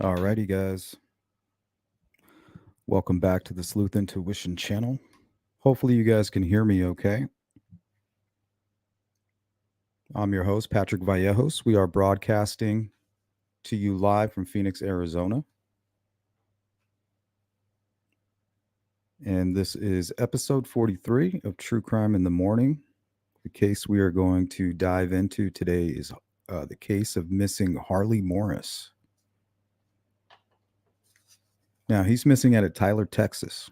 Alrighty, guys. Welcome back to the Sleuth Intuition channel. Hopefully, you guys can hear me okay. I'm your host, Patrick Vallejos. We are broadcasting to you live from Phoenix, Arizona. And this is episode 43 of True Crime in the Morning. The case we are going to dive into today is the case of missing Harley Morris. Now, he's missing out of Tyler, Texas.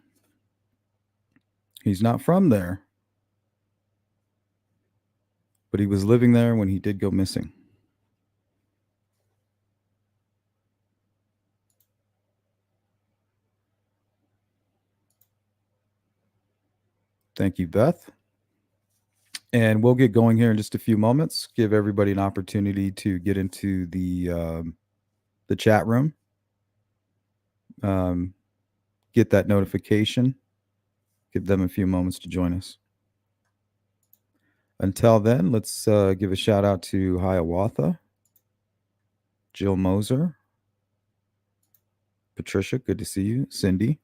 He's not from there, but he was living there when he did go missing. Thank you, Beth. And we'll get going here in just a few moments. Give everybody an opportunity to get into the chat room. Get that notification. Give them a few moments to join us. Until then, let's give a shout out to Hiawatha, Jill Moser, Patricia, good to see you. Cindy,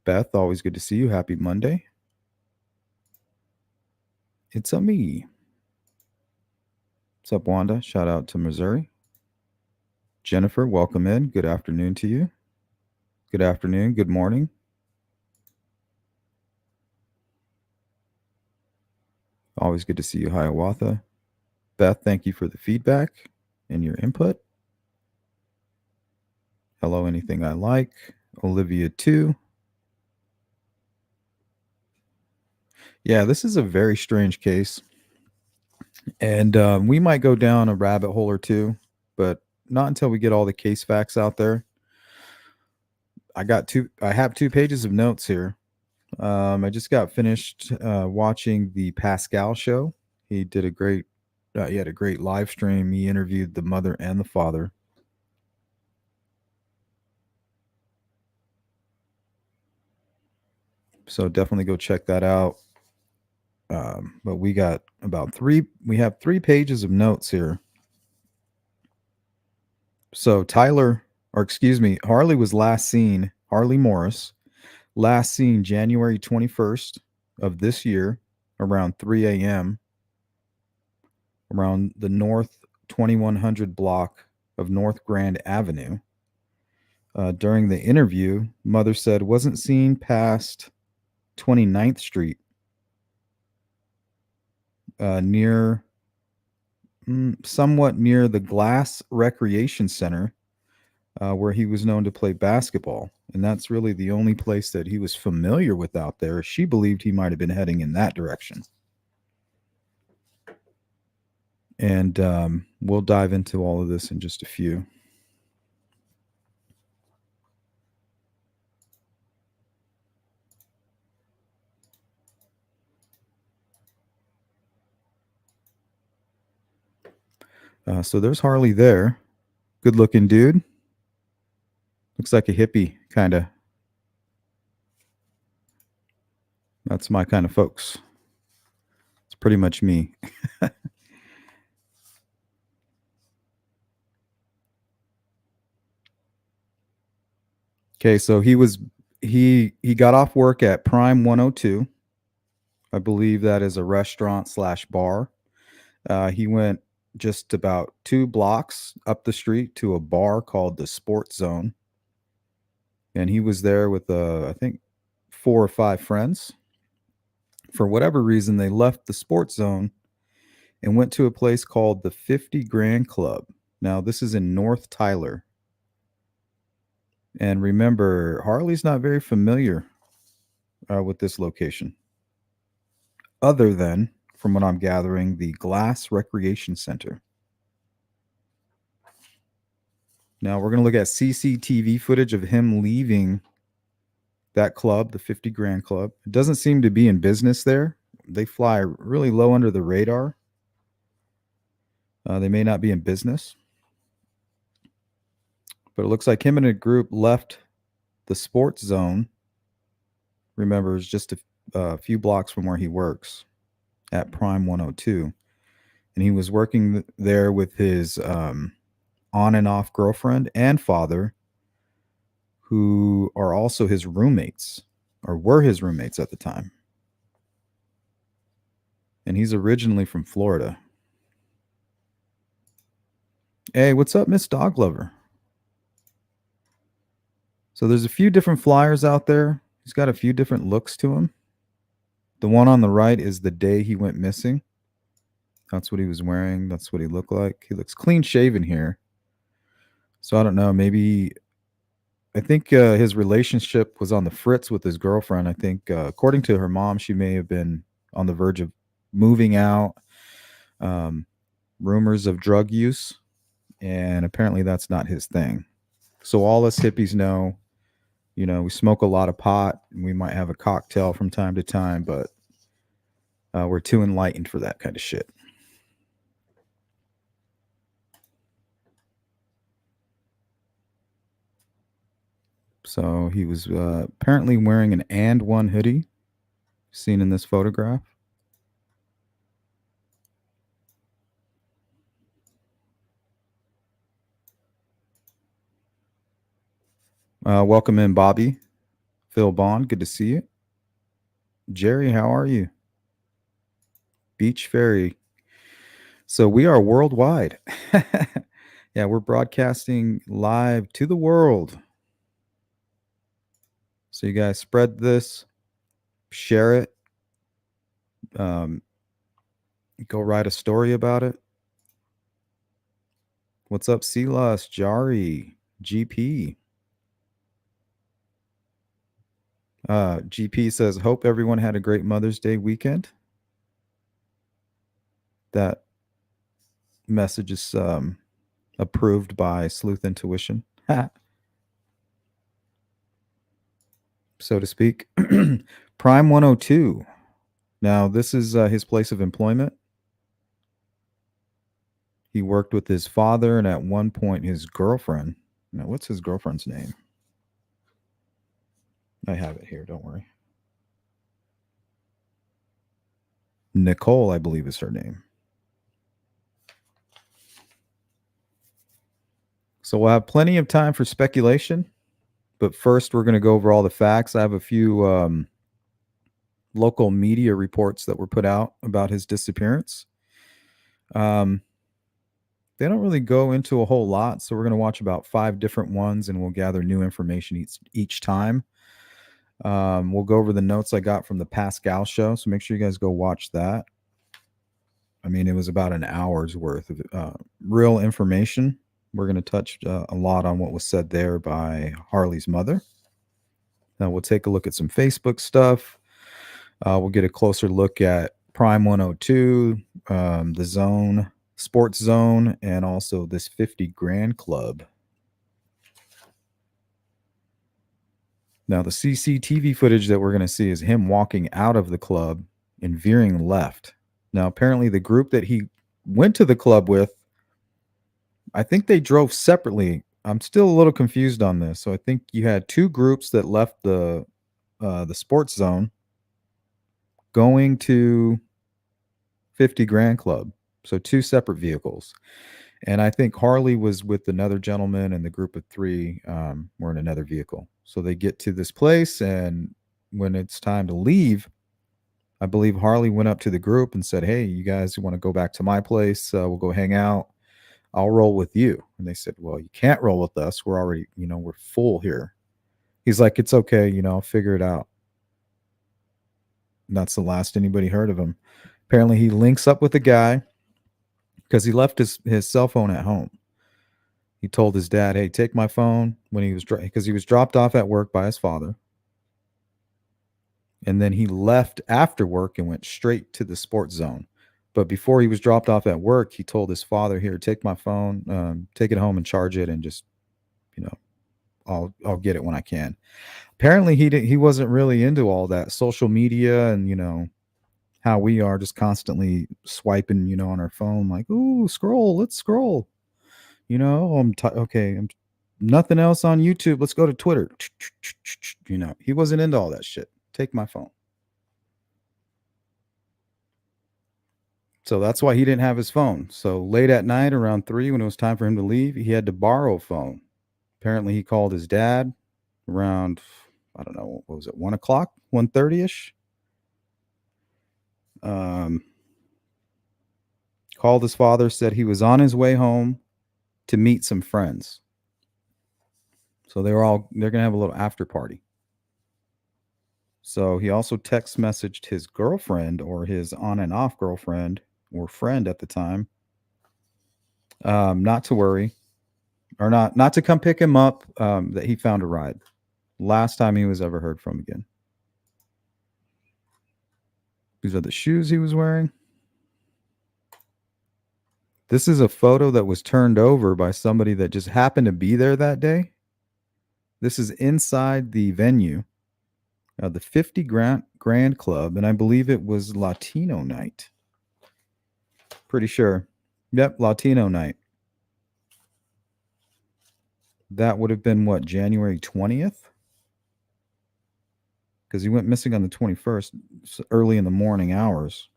Beth, always good to see you. Happy Monday. It's a me. What's up, Wanda? Shout out to Missouri. Jennifer, welcome in. Good afternoon to you. Good afternoon. Good morning. Always good to see you, Hiawatha. Beth, thank you for the feedback and your input. Hello, anything I like. Olivia, too. Yeah, this is a very strange case. And we might go down a rabbit hole or two, but not until we get all the case facts out there. I have 2 pages of notes here. I just got finished watching the Pascal show. He did he had a great live stream. He interviewed the mother and the father. So definitely go check that out. But we got we have 3 pages of notes here. So Harley was last seen, Harley Morris, last seen January 21st of this year around 3 a.m. around the North 2100 block of North Grand Avenue. During the interview, mother said wasn't seen past 29th Street, somewhat near the Glass Recreation Center, where he was known to play basketball. And that's really the only place that he was familiar with out there. She believed he might have been heading in that direction. And we'll dive into all of this in just a few. So there's Harley there. Good looking dude. Looks like a hippie, kind of. That's my kind of folks. It's pretty much me. Okay, so he got off work at Prime 102. I believe that is a restaurant/bar. He went just about 2 blocks up the street to a bar called the Sports Zone. And he was there with, I think, 4 or 5 friends. For whatever reason, they left the Sports Zone and went to a place called the 50 Grand Club. Now, this is in North Tyler. And remember, Harley's not very familiar with this location, other than, from what I'm gathering, the Glass Recreation Center. Now we're going to look at CCTV footage of him leaving that club, the 50 Grand Club. It doesn't seem to be in business there. They fly really low under the radar. They may not be in business. But it looks like him and a group left the Sports Zone. Remember, it's just a few blocks from where he works at Prime 102. And he was working there with his on and off girlfriend and father, who are also his roommates or were his roommates at the time. And he's originally from Florida. Hey, what's up, Miss Dog Lover? So there's a few different flyers out there. He's got a few different looks to him. The one on the right is the day he went missing. That's what he was wearing. That's what he looked like. He looks clean shaven here. So I don't know. Maybe I think his relationship was on the fritz with his girlfriend. I think, according to her mom, she may have been on the verge of moving out. Rumors of drug use, and apparently that's not his thing. So all us hippies know, we smoke a lot of pot, and we might have a cocktail from time to time, but we're too enlightened for that kind of shit. So he was apparently wearing an And One hoodie, seen in this photograph. Welcome in, Bobby. Phil Bond, good to see you. Jerry, how are you? Beach Ferry. So we are worldwide. Yeah, we're broadcasting live to the world. So you guys spread this, share it, go write a story about it. What's up, Silas, Jari, GP? GP says, hope everyone had a great Mother's Day weekend. That message is approved by Sleuth Intuition, so to speak. Prime 102. Now, this is his place of employment. He worked with his father and at one point his girlfriend. Now, what's his girlfriend's name? I have it here. Don't worry. Nicole, I believe, is her name. So we'll have plenty of time for speculation. But first, we're going to go over all the facts. I have a few local media reports that were put out about his disappearance. They don't really go into a whole lot, so we're going to watch about 5 different ones, and we'll gather new information each time. We'll go over the notes I got from the Pascal show, so make sure you guys go watch that. I mean, it was about an hour's worth of real information. We're going to touch a lot on what was said there by Harley's mother. Now we'll take a look at some Facebook stuff. We'll get a closer look at Prime 102, the Zone, Sports Zone, and also this 50 Grand Club. Now, the CCTV footage that we're going to see is him walking out of the club and veering left. Now, apparently the group that he went to the club with, I think they drove separately. I'm still a little confused on this. So I think you had 2 groups that left the Sports Zone going to 50 Grand Club. So 2 separate vehicles. And I think Harley was with another gentleman, and the group of 3 were in another vehicle. So they get to this place, and when it's time to leave, I believe Harley went up to the group and said, hey, you guys want to go back to my place? We'll go hang out. I'll roll with you. And they said, well, you can't roll with us. We're already, we're full here. He's like, it's okay. I'll figure it out. And that's the last anybody heard of him. Apparently he links up with the guy because he left his cell phone at home. He told his dad, hey, take my phone, when he was because he was dropped off at work by his father. And then he left after work and went straight to the Sports Zone. But before he was dropped off at work, he told his father, here, take my phone, take it home and charge it, and just, I'll get it when I can. Apparently he wasn't really into all that social media and, how we are, just constantly swiping, on our phone, like, ooh, let's scroll. I'm nothing else on YouTube. Let's go to Twitter. He wasn't into all that shit. Take my phone. So that's why he didn't have his phone. So late at night, around 3, when it was time for him to leave, he had to borrow a phone. Apparently, he called his dad around, I don't know, what was it, 1 o'clock, 1:30ish? Um, Called his father, said he was on his way home to meet some friends. So they're going to have a little after party. So he also text messaged his girlfriend, or his on and off girlfriend or friend at the time, not to worry, or not to come pick him up, that he found a ride. Last time he was ever heard from again. These are the shoes he was wearing. This is a photo that was turned over by somebody that just happened to be there that day. This is inside the venue, the 50 Grand Club, and I believe it was Latino night. Pretty sure. Yep, Latino night. That would have been what, January 20th? Because he went missing on the 21st, early in the morning hours.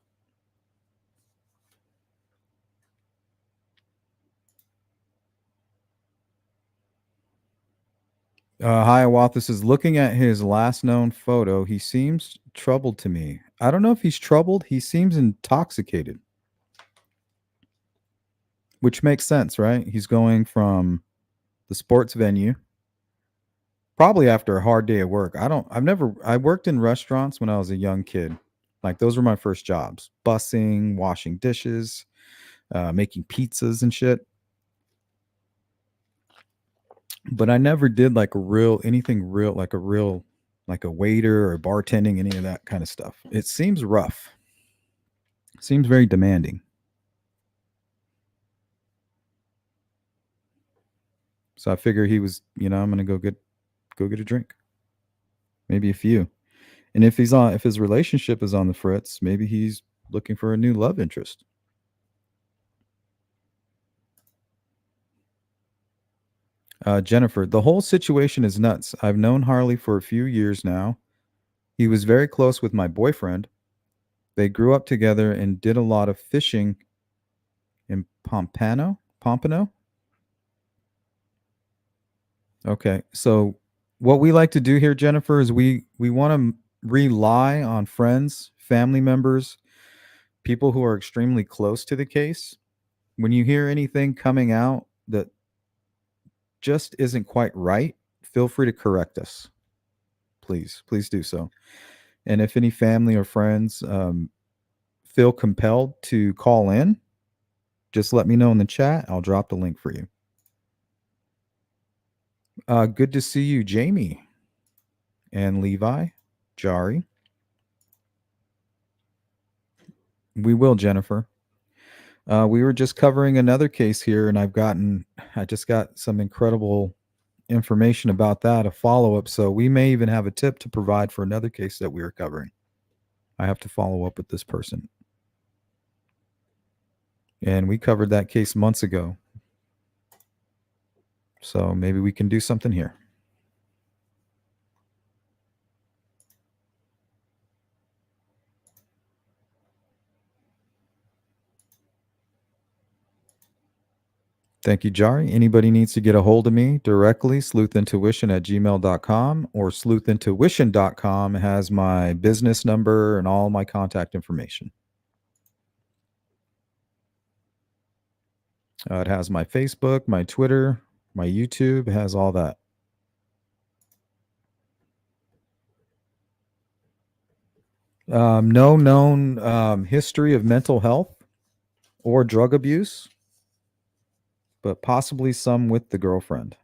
Hiawatha says, looking at his last known photo, he seems troubled to me. I don't know if he's troubled. He seems intoxicated, which makes sense, right? He's going from the sports venue, probably after a hard day at work. I worked in restaurants when I was a young kid. Like, those were my first jobs: bussing, washing dishes, making pizzas and shit. But I never did like anything real, like a waiter or bartending, any of that kind of stuff. It seems rough. Seems very demanding. So I figure he was, I'm gonna go get a drink, maybe a few. And if his relationship is on the fritz, maybe he's looking for a new love interest. Jennifer, the whole situation is nuts. I've known Harley for a few years now. He was very close with my boyfriend. They grew up together and did a lot of fishing in Pompano. Okay. So what we like to do here, Jennifer, is we want to rely on friends, family members, people who are extremely close to the case. When you hear anything coming out that just isn't quite right, feel free to correct us. Please do so. And if any family or friends feel compelled to call in, just let me know in the chat. I'll drop the link for you. Good to see you, Jamie and Levi, Jari. We will, Jennifer. We were just covering another case here, and I just got some incredible information about that, a follow-up. So we may even have a tip to provide for another case that we are covering. I have to follow up with this person. And we covered that case months ago. So maybe we can do something here. Thank you, Jari. Anybody needs to get a hold of me directly, sleuthintuition@gmail.com, or sleuthintuition.com has my business number and all my contact information. It has my Facebook, my Twitter, my YouTube. It has all that. No known history of mental health or drug abuse, but possibly some with the girlfriend.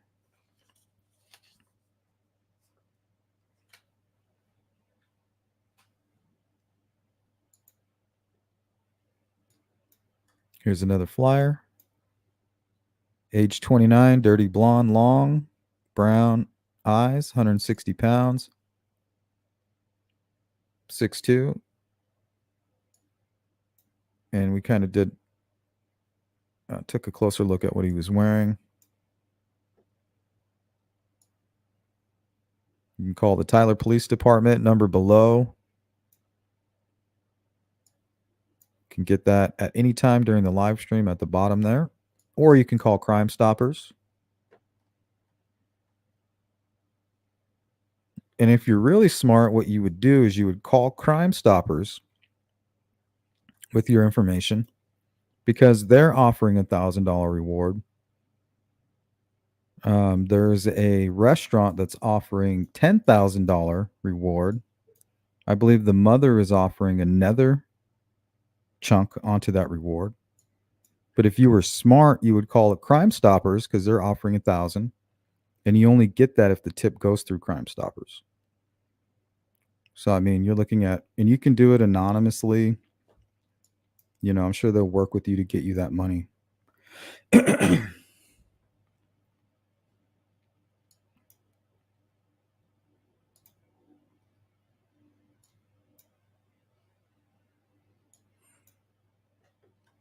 Here's another flyer. Age 29, dirty blonde, long, brown eyes, 160 pounds, 6'2". And we kind of took a closer look at what he was wearing. You can call the Tyler Police Department, number below. can get that at any time during the live stream at the bottom there, or you can call Crimestoppers. And if you're really smart, what you would do is you would call Crimestoppers with your information because they're offering $1,000 reward. There's a restaurant that's offering $10,000 reward. I believe the mother is offering another chunk onto that reward. But if you were smart, you would call it Crimestoppers because they're offering 1,000, and you only get that if the tip goes through Crimestoppers. So I mean, you're looking at, and you can do it anonymously. You know, I'm sure they'll work with you to get you that money.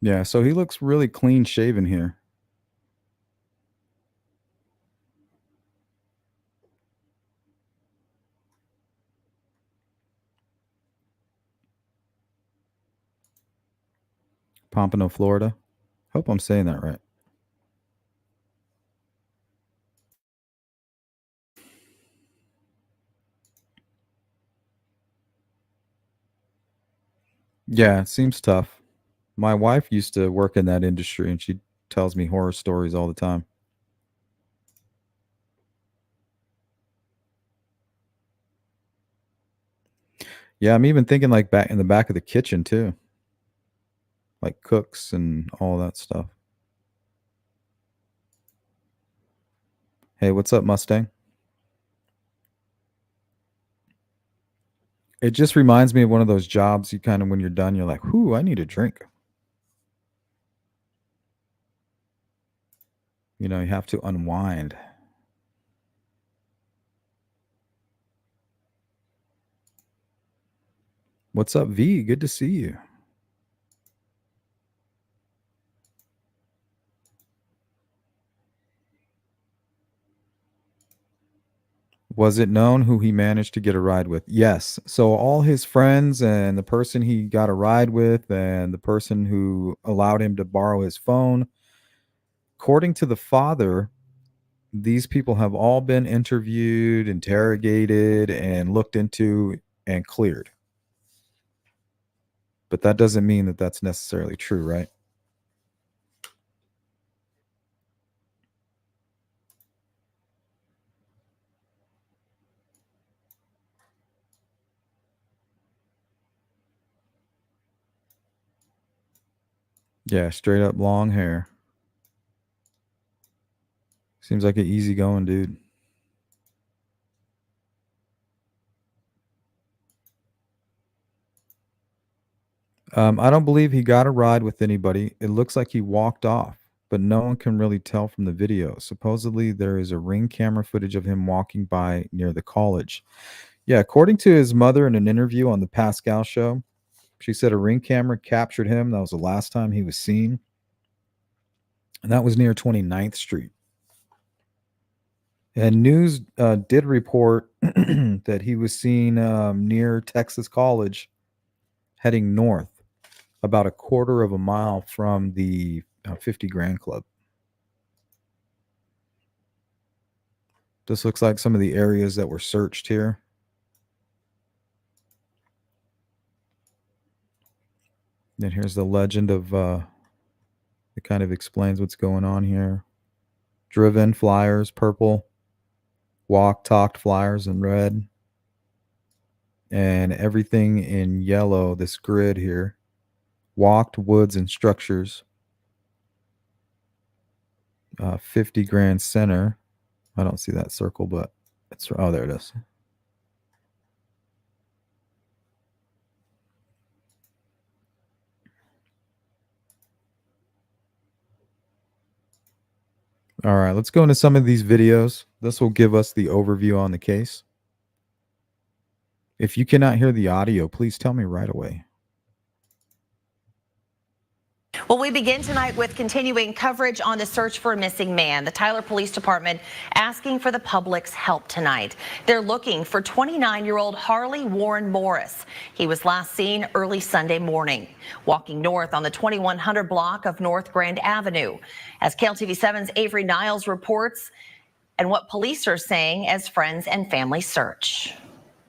Yeah, so he looks really clean shaven here. Pompano, Florida. Hope I'm saying that right. Yeah, it seems tough. My wife used to work in that industry and she tells me horror stories all the time. Yeah, I'm even thinking like back in the back of the kitchen too. Like cooks and all that stuff. Hey, what's up, Mustang? It just reminds me of one of those jobs you kind of, when you're done, you're like, whoo, I need a drink. You know, you have to unwind. What's up, V? Good to see you. Was it known who he managed to get a ride with? Yes. So all his friends and the person he got a ride with and the person who allowed him to borrow his phone, according to the father, these people have all been interviewed, interrogated, and looked into and cleared. But that doesn't mean that that's necessarily true, right? Yeah, straight up long hair. Seems like an easygoing dude. I don't believe he got a ride with anybody. It looks like he walked off, but no one can really tell from the video. Supposedly, there is a ring camera footage of him walking by near the college. Yeah, according to his mother in an interview on the Pascal show, she said a ring camera captured him. That was the last time he was seen. And that was near 29th Street. And news did report that he was seen near Texas College heading north, about a quarter of a mile from the 50 Grand Club. This looks like some of the areas that were searched here. And here's the legend of, it kind of explains what's going on here. Driven flyers, purple. Walk, talked flyers in red. And everything in yellow, this grid here. Walked, woods, and structures. 50 Grand Center. I don't see that circle, but it's, oh, there it is. All right, let's go into some of these videos. This will give us the overview on the case. If you cannot hear the audio, please tell me right away. Well, we begin tonight with continuing coverage on the search for a missing man. The Tyler Police Department asking for the public's help tonight. They're looking for 29-year-old Harley Morris. He was last seen early Sunday morning, walking north on the 2100 block of North Grand Avenue. As KLTV7's Avery Niles reports, and what police are saying as friends and family search.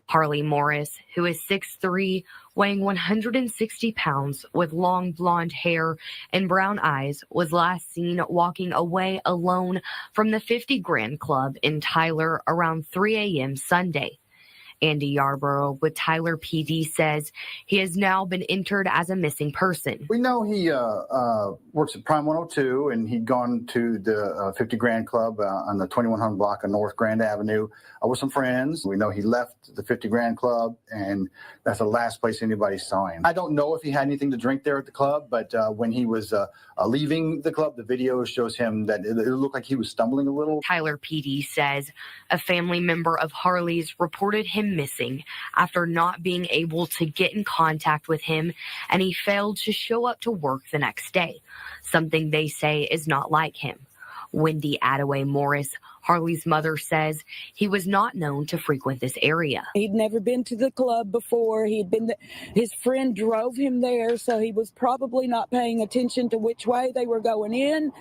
Harley Morris, who is 6'3", weighing 160 pounds, with long blonde hair and brown eyes, was last seen walking away alone from the 50 Grand Club in Tyler around 3 a.m. Sunday. Andy Yarborough with Tyler PD says he has now been entered as a missing person. We know he works at Prime 102, and he'd gone to the 50 Grand Club on the 2100 block of North Grand Avenue with some friends. We know he left the 50 Grand Club, and that's the last place anybody saw him. I don't know if he had anything to drink there at the club, but when he was leaving the club, the video shows him that it looked like he was stumbling a little. Tyler PD says a family member of Harley's reported him missing after not being able to get in contact with him, and he failed to show up to work the next day, something they say is not like him. Wendy Attaway Morris, Harley's mother, says he was not known to frequent this area. He'd never been to the club before. His friend drove him there, so he was probably not paying attention to which way they were going in.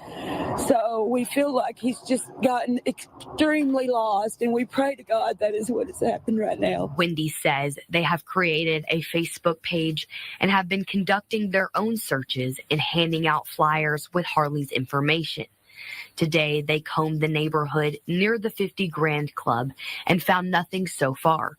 So we feel like he's just gotten extremely lost, and we pray to God that is what has happened right now. Wendy says they have created a Facebook page and have been conducting their own searches and handing out flyers with Harley's information. Today, they combed the neighborhood near the 50 Grand Club and found nothing so far.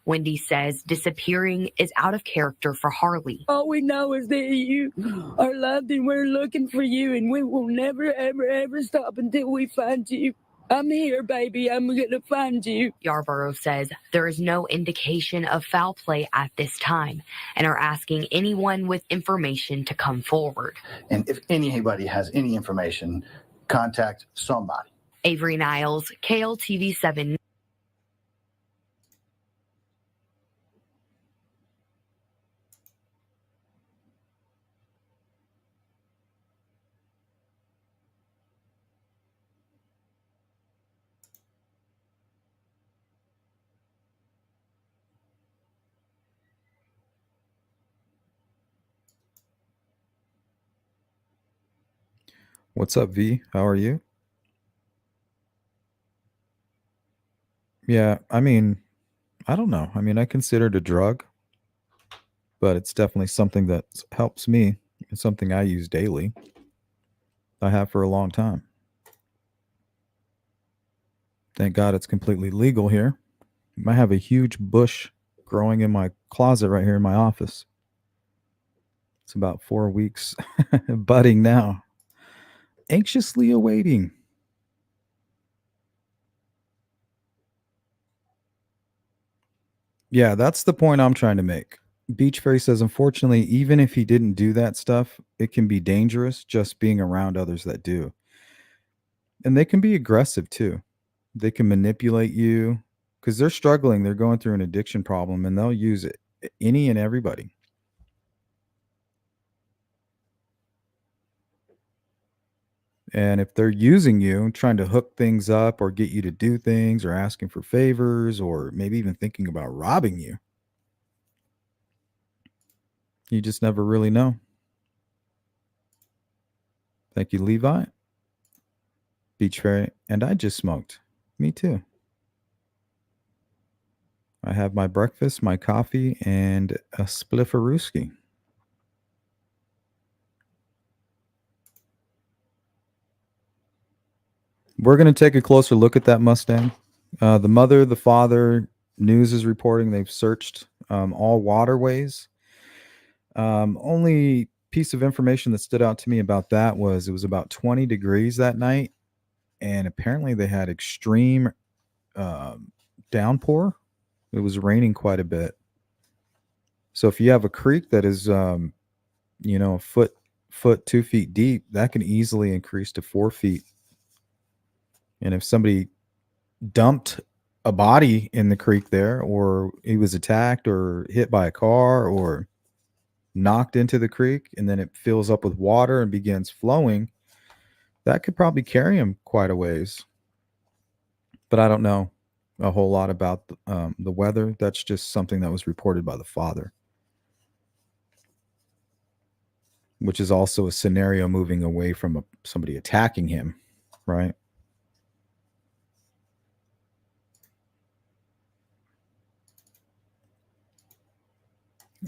Wendy says disappearing is out of character for Harley. All we know is that you are loved, and we're looking for you, and we will never, ever, ever stop until we find you. I'm here, baby. I'm going to find you. Yarborough says there is no indication of foul play at this time and are asking anyone with information to come forward. And if anybody has any information, contact somebody. Avery Niles, KLTV7. What's up, V? How are you? Yeah, I mean, I don't know. I mean, I consider it a drug, but it's definitely something that helps me. It's something I use daily. I have for a long time. Thank God it's completely legal here. I have a huge bush growing in my closet right here in my office. It's about 4 weeks budding now. Anxiously awaiting. Yeah, that's the point I'm trying to make. Beach Fairy says, unfortunately, even if he didn't do that stuff, it can be dangerous just being around others that do. And they can be aggressive too. They can manipulate you because they're struggling. They're going through an addiction problem, and they'll use it, any and everybody. And if they're using you, trying to hook things up or get you to do things or asking for favors or maybe even thinking about robbing you, you just never really know. Thank you, Levi. Beach Fairy. And I just smoked. Me too. I have my breakfast, my coffee, and a splifferooski. We're going to take a closer look at that Mustang. The mother, the father, news is reporting they've searched all waterways. Only piece of information that stood out to me about that was it was about 20 degrees that night, and apparently they had extreme downpour. It was raining quite a bit. So if you have a creek that is, a foot 2 feet deep, that can easily increase to 4 feet. And if somebody dumped a body in the creek there, or he was attacked or hit by a car, or knocked into the creek and then it fills up with water and begins flowing, that could probably carry him quite a ways. But I don't know a whole lot about the weather. That's just something that was reported by the father, which is also a scenario moving away from somebody attacking him, right?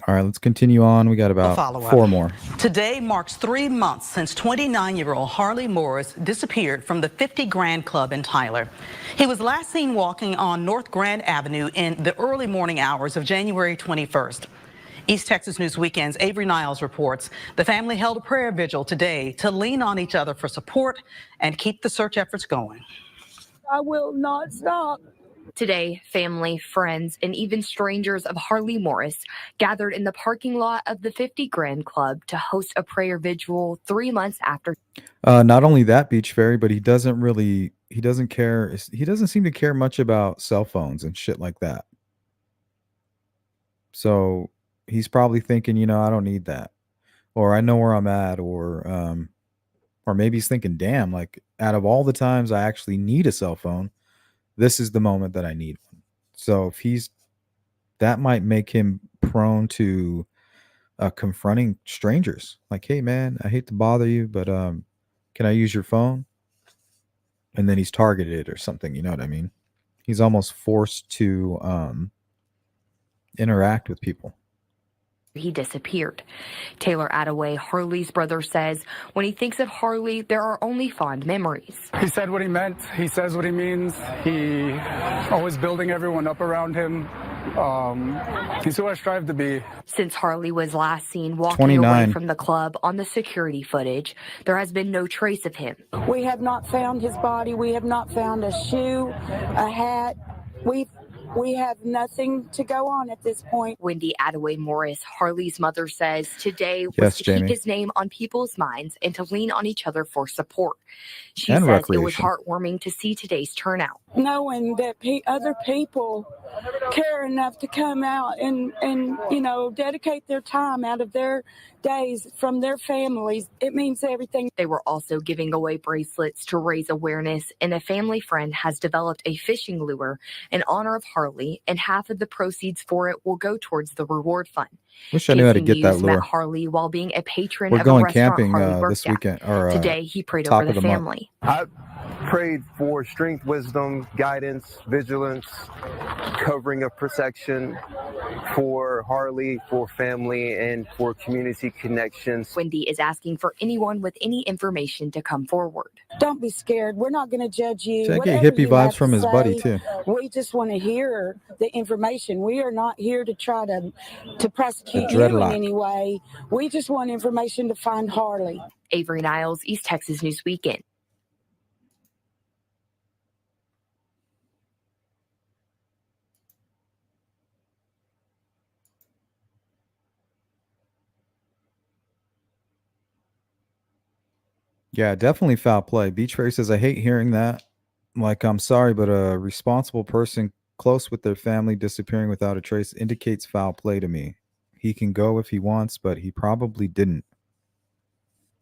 All right, let's continue on. We got about 4 more. Today marks 3 months since 29-year-old Harley Morris disappeared from the 50 Grand Club in Tyler. He was last seen walking on North Grand Avenue in the early morning hours of January 21st. East Texas News Weekend's Avery Niles reports the family held a prayer vigil today to lean on each other for support and keep the search efforts going. I will not stop. Today, family, friends, and even strangers of Harley Morris gathered in the parking lot of the 50 Grand Club to host a prayer vigil 3 months after. Not only that, Beach Fairy, but he doesn't care. He doesn't seem to care much about cell phones and shit like that. So he's probably thinking, I don't need that, or I know where I'm at, or maybe he's thinking, damn, like out of all the times I actually need a cell phone, this is the moment that I need one. So that might make him prone to confronting strangers. Like, hey man, I hate to bother you, but can I use your phone? And then he's targeted or something. You know what I mean? He's almost forced to interact with people. He disappeared. Taylor Attaway, Harley's brother, says when he thinks of Harley, there are only fond memories. He said what he meant. He says what he means. He always building everyone up around him. He's who I strive to be. Since Harley was last seen walking 29. away from the club on the security footage, there has been no trace of him. We have not found his body. We have not found a shoe, a hat. We have nothing to go on at this point. Wendy Attaway Morris, Harley's mother, says today was to keep his name on people's minds and to lean on each other for support. She And says it was recreation. heartwarming to see today's turnout. Knowing that other people care enough to come out and dedicate their time out of their days from their families, it means everything. They were also giving away bracelets to raise awareness, and a family friend has developed a fishing lure in honor of Harley, and half of the proceeds for it will go towards the reward fund. Wish I knew how to get that News met lure. Harley while being a patron We're of a going restaurant camping Harley worked this at. weekend. Or Today, he prayed top over of the the month. family. I prayed for strength, wisdom, guidance, vigilance, covering of protection for Harley, for family, and for community connections. Wendy is asking for anyone with any information to come forward. Don't be scared. We're not going to judge you. See, I get Whatever hippie you vibes have from to his buddy say, too. We just want to hear the information. We are not here to try to prosecute The you in dreadlock. any way. We just want information to find Harley. Avery Niles, East Texas News Weekend. Yeah, definitely foul play. Beach Fairy says, I hate hearing that. Like, I'm sorry, but a responsible person close with their family disappearing without a trace indicates foul play to me. He can go if he wants, but he probably didn't.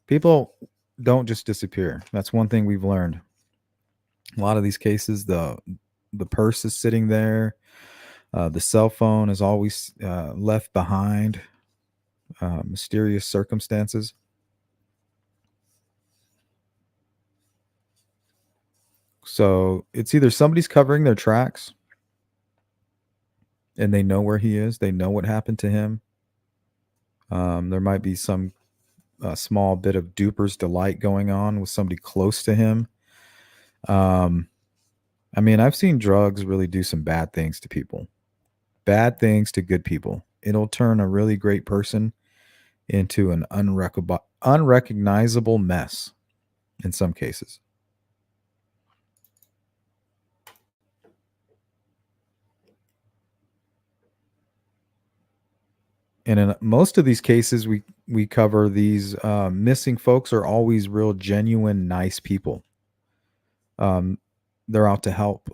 People don't just disappear. That's one thing we've learned. A lot of these cases, the purse is sitting there. The cell phone is always left behind. Mysterious circumstances. So it's either somebody's covering their tracks and they know where he is. They know what happened to him. There might be some small bit of duper's delight going on with somebody close to him. I mean, I've seen drugs really do some bad things to people. Bad things to good people. It'll turn a really great person into an unrecognizable mess in some cases. And in most of these cases we cover, these missing folks are always real, genuine, nice people. They're out to help.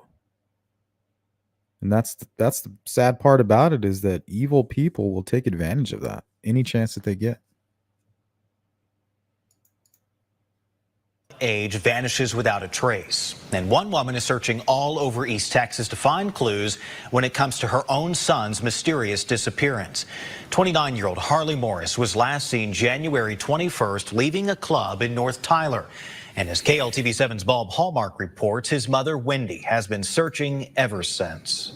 And that's the sad part about it, is that evil people will take advantage of that. any chance that they get. Age vanishes without a trace. And one woman is searching all over East Texas to find clues when it comes to her own son's mysterious disappearance. 29-year-old Harley Morris was last seen January 21st leaving a club in North Tyler. And as KLTV7's Bob Hallmark reports, his mother, Wendy, has been searching ever since.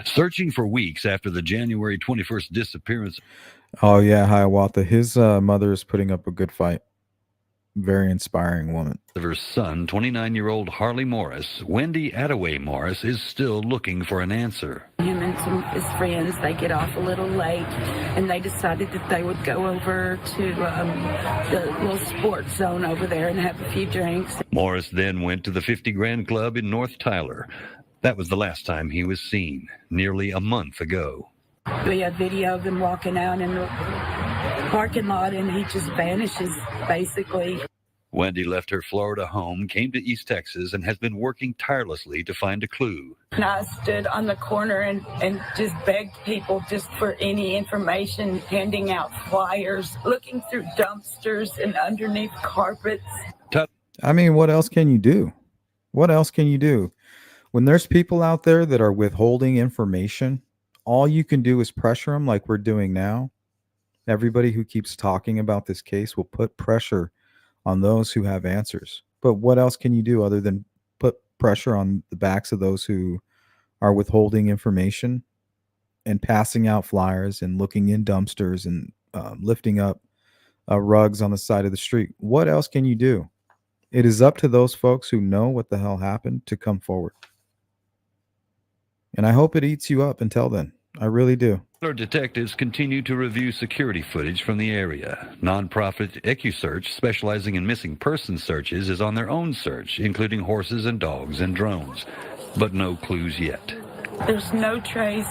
Searching for weeks after the January 21st disappearance. Oh, yeah, Hiawatha. His mother is putting up a good fight. Very inspiring woman. Of her son, 29-year-old Harley Morris, Wendy Attaway Morris is still looking for an answer. Him and some of his friends, they get off a little late, and they decided that they would go over to the little sports zone over there and have a few drinks. Morris then went to the 50 Grand Club in North Tyler. That was the last time he was seen, nearly a month ago. We have video of him walking out in the parking lot, and he just vanishes, basically. Wendy left her Florida home, came to East Texas, and has been working tirelessly to find a clue. And I stood on the corner and just begged people just for any information, handing out flyers, looking through dumpsters and underneath carpets. I mean, what else can you do? What else can you do? When there's people out there that are withholding information, all you can do is pressure them like we're doing now. Everybody who keeps talking about this case will put pressure on those who have answers. But what else can you do other than put pressure on the backs of those who are withholding information and passing out flyers and looking in dumpsters and lifting up rugs on the side of the street? What else can you do? It is up to those folks who know what the hell happened to come forward. And I hope it eats you up until then. I really do. Our detectives continue to review security footage from the area. Nonprofit EcuSearch, specializing in missing person searches, is on their own search, including horses and dogs and drones. But no clues yet. There's no trace.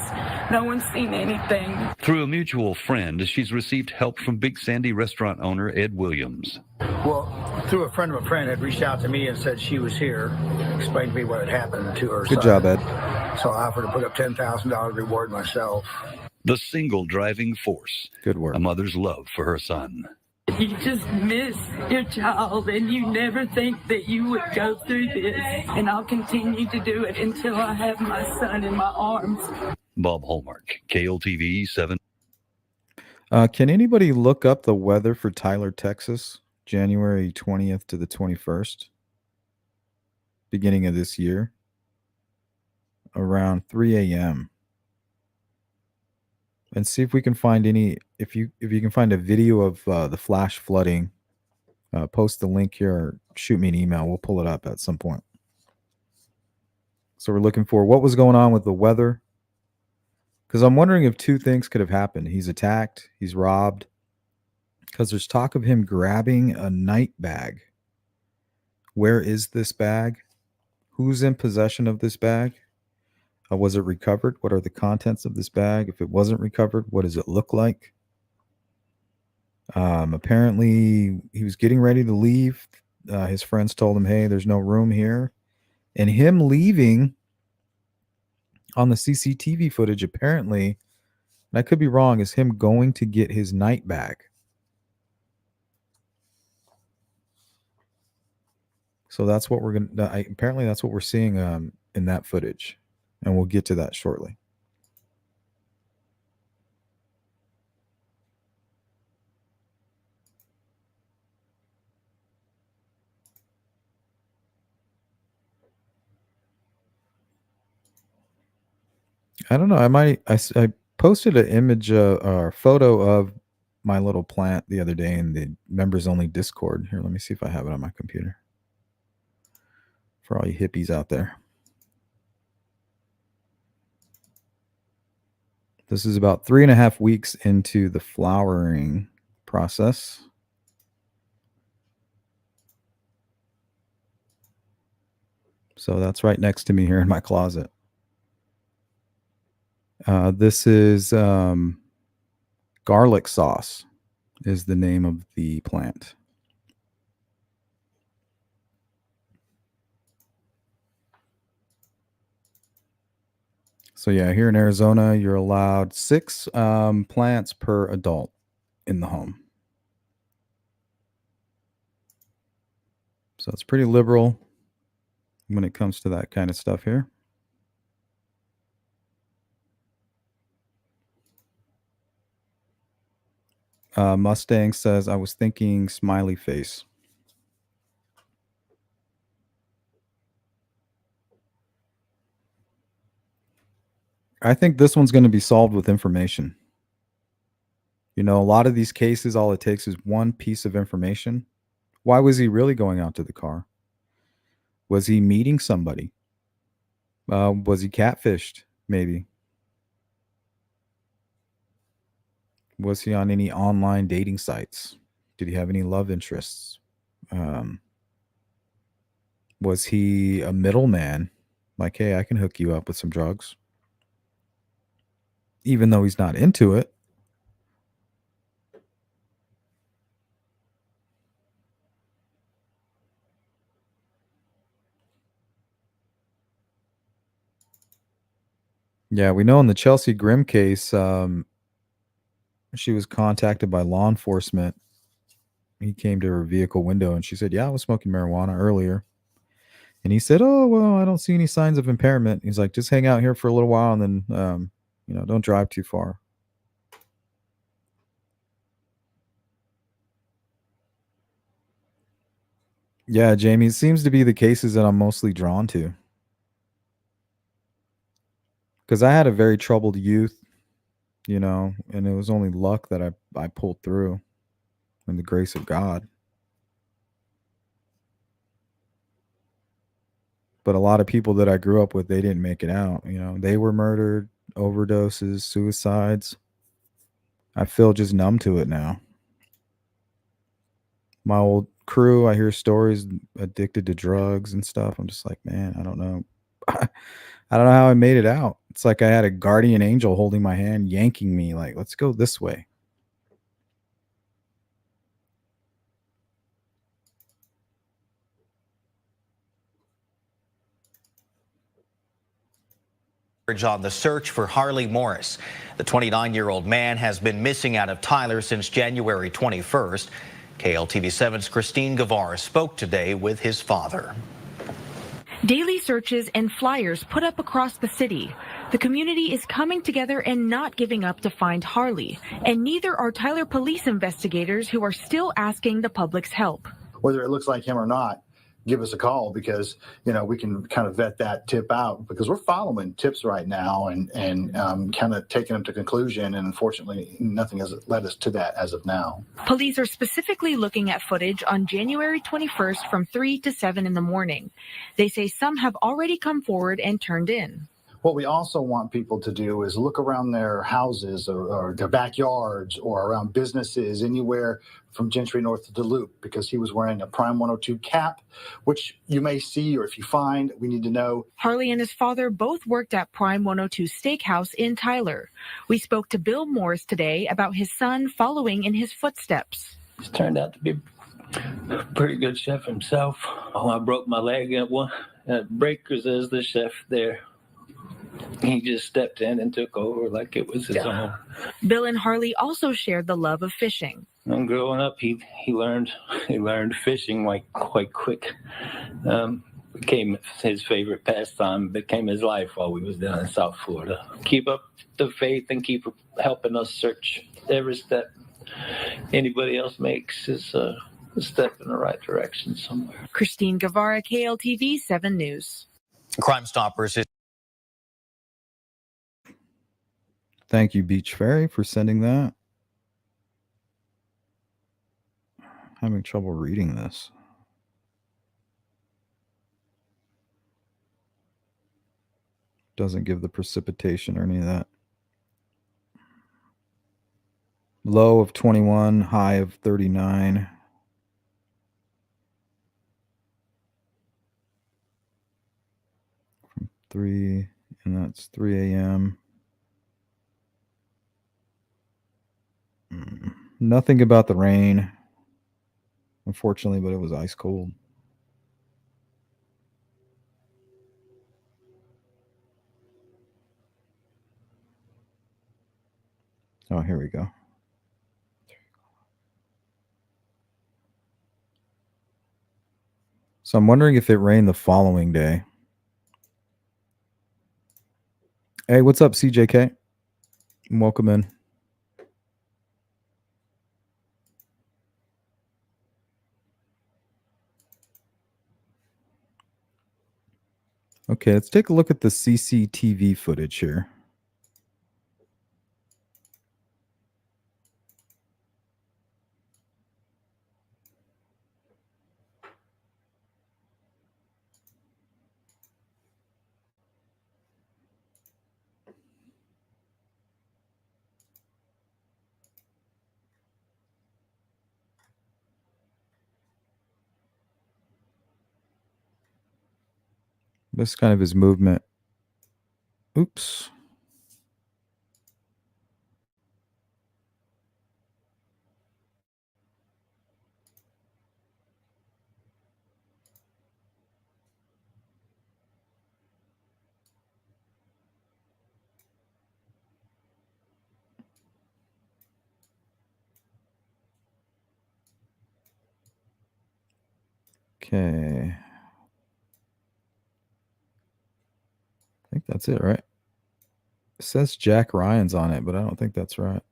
No one's seen anything. Through a mutual friend, she's received help from Big Sandy restaurant owner Ed Williams. Well, through a friend of a friend had reached out to me and said she was here, explained to me what had happened to her son. Good job, Ed. So I offered to put up $10,000 reward myself. The single driving force. Good work. A mother's love for her son. You just miss your child, and you never think that you would go through this. And I'll continue to do it until I have my son in my arms. Bob Hallmark, KLTV 7. Can anybody look up the weather for Tyler, Texas, January 20th to the 21st, beginning of this year, around 3 a.m.? And see if we can find any. If you can find a video of the flash flooding, post the link here or shoot me an email. We'll pull it up at some point. So we're looking for what was going on with the weather, because I'm wondering if two things could have happened. He's attacked, he's robbed, because there's talk of him grabbing a night bag. Where is this bag? Who's in possession of this bag? Was it recovered? What are the contents of this bag? If it wasn't recovered, what does it look like? Apparently, he was getting ready to leave. His friends told him, hey, there's no room here. And him leaving on the CCTV footage, apparently, and I could be wrong, is him going to get his night bag. So that's what we're going to, apparently that's what we're seeing in that footage. And we'll get to that shortly. I don't know. I posted an image or photo of my little plant the other day in the members only Discord. Here, let me see if I have it on my computer. For all you hippies out there. This is about 3.5 weeks into the flowering process. So that's right next to me here in my closet. This is garlic sauce is the name of the plant. So yeah, here in Arizona, you're allowed 6 plants per adult in the home. So it's pretty liberal when it comes to that kind of stuff here. Mustang says, I was thinking smiley face. I think this one's going to be solved with information. You know, a lot of these cases, all it takes is one piece of information. Why was he really going out to the car? Was he meeting somebody? Was he catfished? Maybe. Was he on any online dating sites? Did he have any love interests? Was he a middleman? Like, hey, I can hook you up with some drugs. Even though he's not into it. Yeah, we know in the Chelsea Grim case, she was contacted by law enforcement. He came to her vehicle window and she said, yeah, I was smoking marijuana earlier. And he said, oh, well, I don't see any signs of impairment. He's like, just hang out here for a little while and then, don't drive too far. Yeah, Jamie, it seems to be the cases that I'm mostly drawn to. Because I had a very troubled youth, and it was only luck that I pulled through and the grace of God. But a lot of people that I grew up with, they didn't make it out. They were murdered, overdoses, suicides. I feel just numb to it now. My old crew, I hear stories addicted to drugs and stuff. I'm just like, man, I don't know. I don't know how I made it out. It's like I had a guardian angel holding my hand, yanking me like, let's go this way. On the search for Harley Morris. The 29-year-old man has been missing out of Tyler since January 21st. KLTV7's Christine Guevara spoke today with his father. Daily searches and flyers put up across the city. The community is coming together and not giving up to find Harley. And neither are Tyler police investigators, who are still asking the public's help. Whether it looks like him or not, give us a call because, we can kind of vet that tip out because we're following tips right now and kind of taking them to conclusion. And unfortunately, nothing has led us to that as of now. Police are specifically looking at footage on January 21st from 3 to 7 in the morning. They say some have already come forward and turned in. What we also want people to do is look around their houses or their backyards or around businesses, anywhere from Gentry North to Duluth, because he was wearing a Prime 102 cap, which you may see, or if you find, we need to know. Harley and his father both worked at Prime 102 Steakhouse in Tyler. We spoke to Bill Morris today about his son following in his footsteps. He's turned out to be a pretty good chef himself. Oh, I broke my leg at Breakers as the chef there. He just stepped in and took over like it was his own. Bill and Harley also shared the love of fishing. And growing up, he learned fishing quite quick. Became his favorite pastime, became his life while we was down in South Florida. Keep up the faith and keep helping us search. Every step anybody else makes is a step in the right direction somewhere. Christine Guevara, KLTV 7 News. Crimestoppers is Thank you, Beach Ferry, for sending that. Having trouble reading this. Doesn't give the precipitation or any of that. Low of 21, high of 39. From 3, and that's 3 a.m. Nothing about the rain, unfortunately, but it was ice cold. Oh, here we go. So I'm wondering if it rained the following day. Hey, what's up, CJK? Welcome in. Okay, let's take a look at the CCTV footage here. This is kind of his movement. Oops. Okay. I think that's it, right? It says Jack Ryan's on it, but I don't think that's right.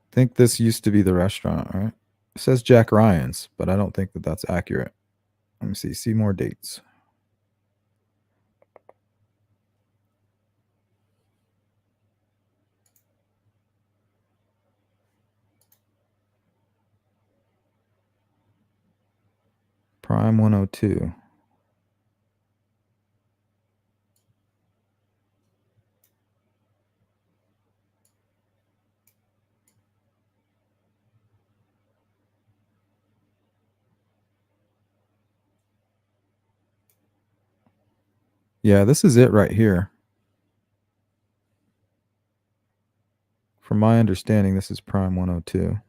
I think this used to be the restaurant, right? It says Jack Ryan's, but I don't think that that's accurate. Let me see more dates. Prime 102. Yeah, this is it right here. From my understanding, this is Prime 102.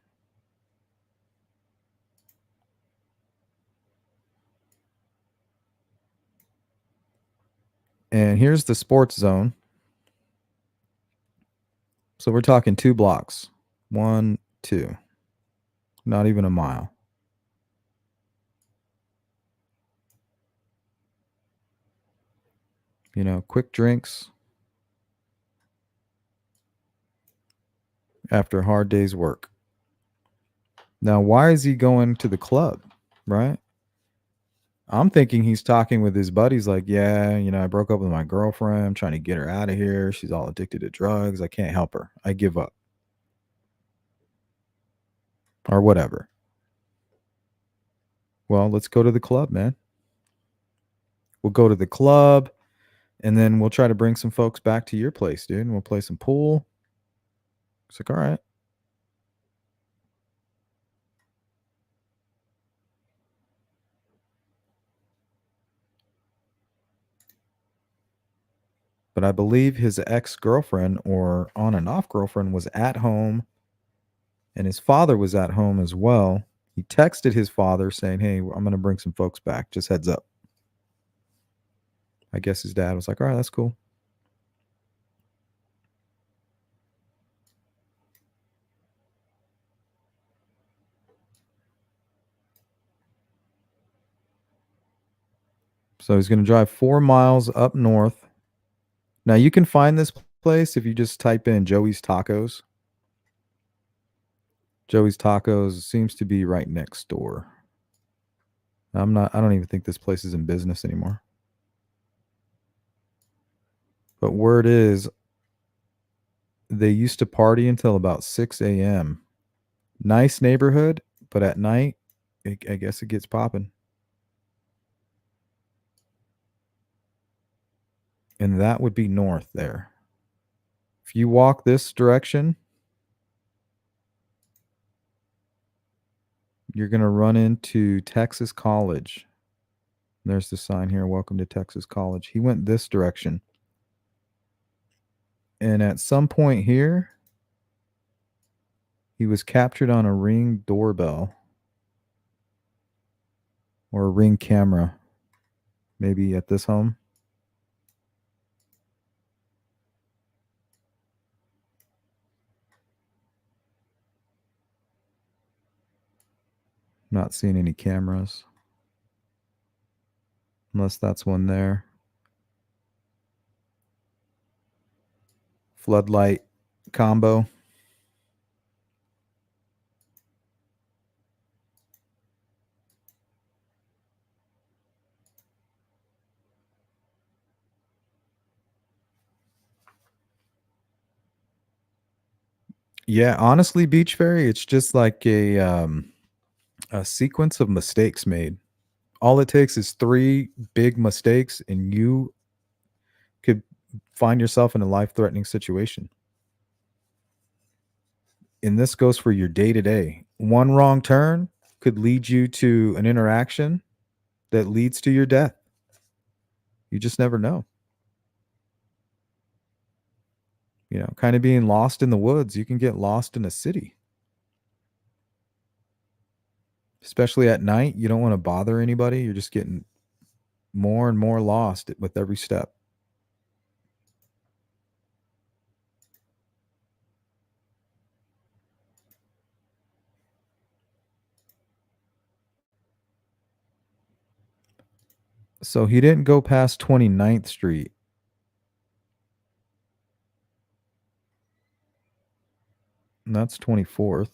And here's the sports zone. So we're talking 2 blocks. 1, 2. Not even a mile. You know, quick drinks after a hard day's work. Now, why is he going to the club, right? I'm thinking he's talking with his buddies like, yeah, you know, I broke up with my girlfriend. I'm trying to get her out of here. She's all addicted to drugs. I can't help her. I give up. Or whatever. Well, let's go to the club, man. We'll go to the club, and then we'll try to bring some folks back to your place, dude. And we'll play some pool. It's like, all right. But I believe his ex-girlfriend or on and off girlfriend was at home, and his father was at home as well. He texted his father saying, hey, I'm going to bring some folks back. Just heads up. I guess his dad was like, all right, that's cool. So he's going to drive 4 miles up north. Now you can find this place if you just type in Joey's Tacos. Joey's Tacos seems to be right next door. I don't even think this place is in business anymore. But word is they used to party until about 6 a.m. Nice neighborhood, but at night, I guess it gets popping. And that would be north there. If you walk this direction, you're going to run into Texas College. There's the sign here, welcome to Texas College. He went this direction. And at some point here, he was captured on a Ring doorbell or a Ring camera, maybe at this home. Not seeing any cameras. Unless that's one there. Floodlight combo. Yeah, honestly, Beach Fairy, it's just like a sequence of mistakes made. All it takes is 3 big mistakes, and you could find yourself in a life-threatening situation. And this goes for your day-to-day. One wrong turn could lead you to an interaction that leads to your death. You just never know. You know, kind of being lost in the woods, you can get lost in a city. Especially at night, you don't want to bother anybody. You're just getting more and more lost with every step. So he didn't go past 29th Street. And that's 24th.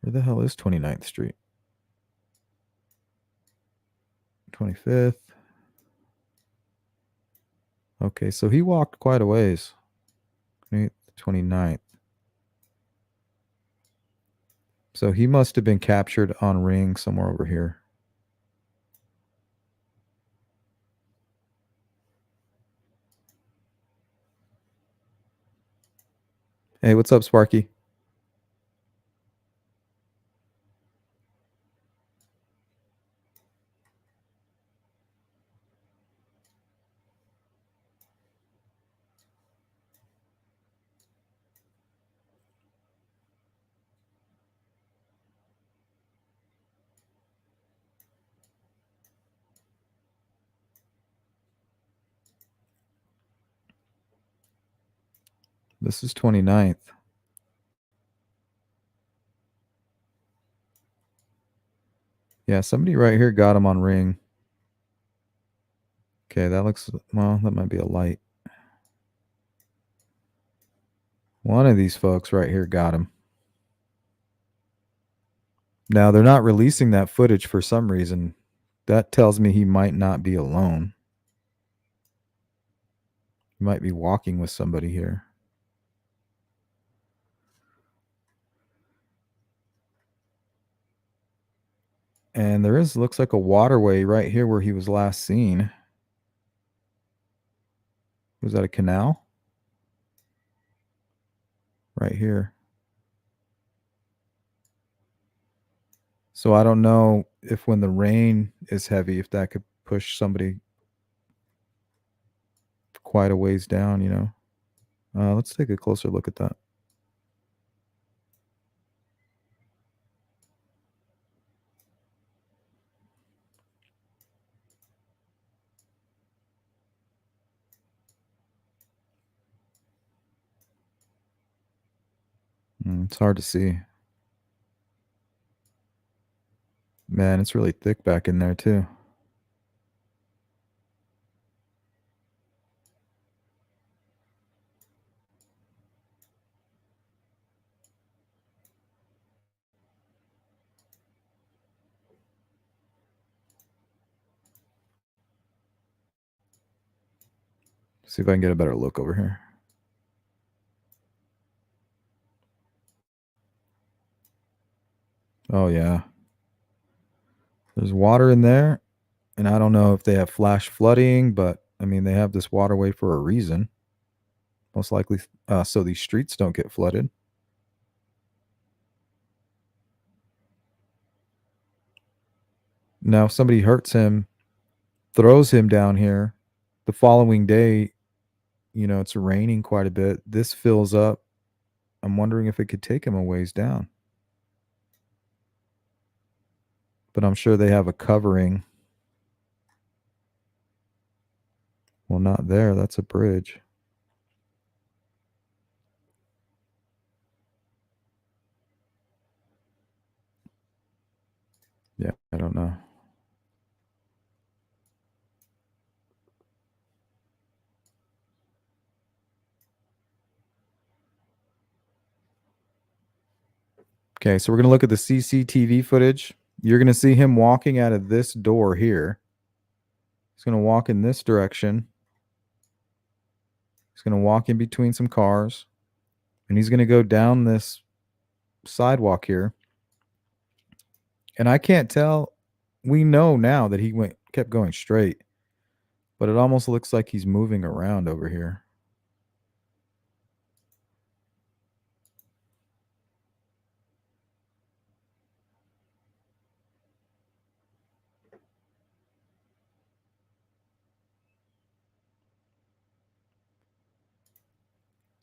Where the hell is 29th Street? 25th. Okay, so he walked quite a ways. 29th. So he must have been captured on Ring somewhere over here. Hey, what's up, Sparky? This is 29th. Yeah, somebody right here got him on Ring. Okay, that looks, well, that might be a light. One of these folks right here got him. Now, they're not releasing that footage for some reason. That tells me he might not be alone. He might be walking with somebody here. And there is, looks like a waterway right here where he was last seen. Was that a canal? Right here. So I don't know if when the rain is heavy, if that could push somebody quite a ways down, you know. Let's take a closer look at that. It's hard to see. Man, it's really thick back in there too. See if I can get a better look over here. Oh, yeah. There's water in there, and I don't know if they have flash flooding, but, I mean, they have this waterway for a reason. Most likely so these streets don't get flooded. Now, if somebody hurts him, throws him down here, the following day, you know, it's raining quite a bit. This fills up. I'm wondering if it could take him a ways down. But I'm sure they have a covering. Well, not there. That's a bridge. Yeah, I don't know. Okay, so we're going to look at the CCTV footage. You're going to see him walking out of this door here. He's going to walk in this direction. He's going to walk in between some cars. And he's going to go down this sidewalk here. And I can't tell. We know now that he kept going straight. But it almost looks like he's moving around over here.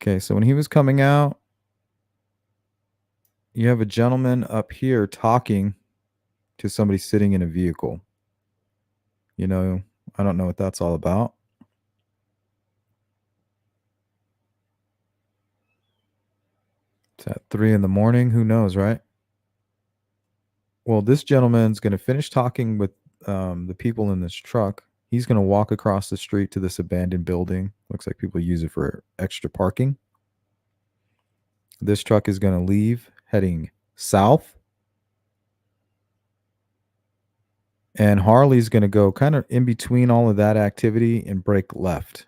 Okay, so when he was coming out, you have a gentleman up here talking to somebody sitting in a vehicle. You know, I don't know what that's all about. It's at 3 in the morning. Who knows, right? Well, this gentleman's going to finish talking with the people in this truck. He's going to walk across the street to this abandoned building. Looks like people use it for extra parking. This truck is going to leave, heading south. And Harley's going to go kind of in between all of that activity and break left.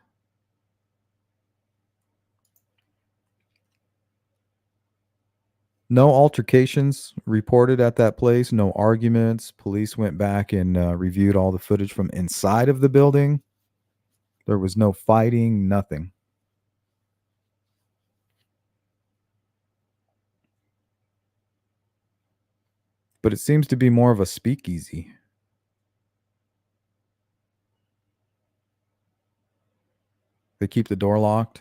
No altercations reported at that place, no arguments. Police went back and reviewed all the footage from inside of the building. There was no fighting, nothing. But it seems to be more of a speakeasy. They keep the door locked.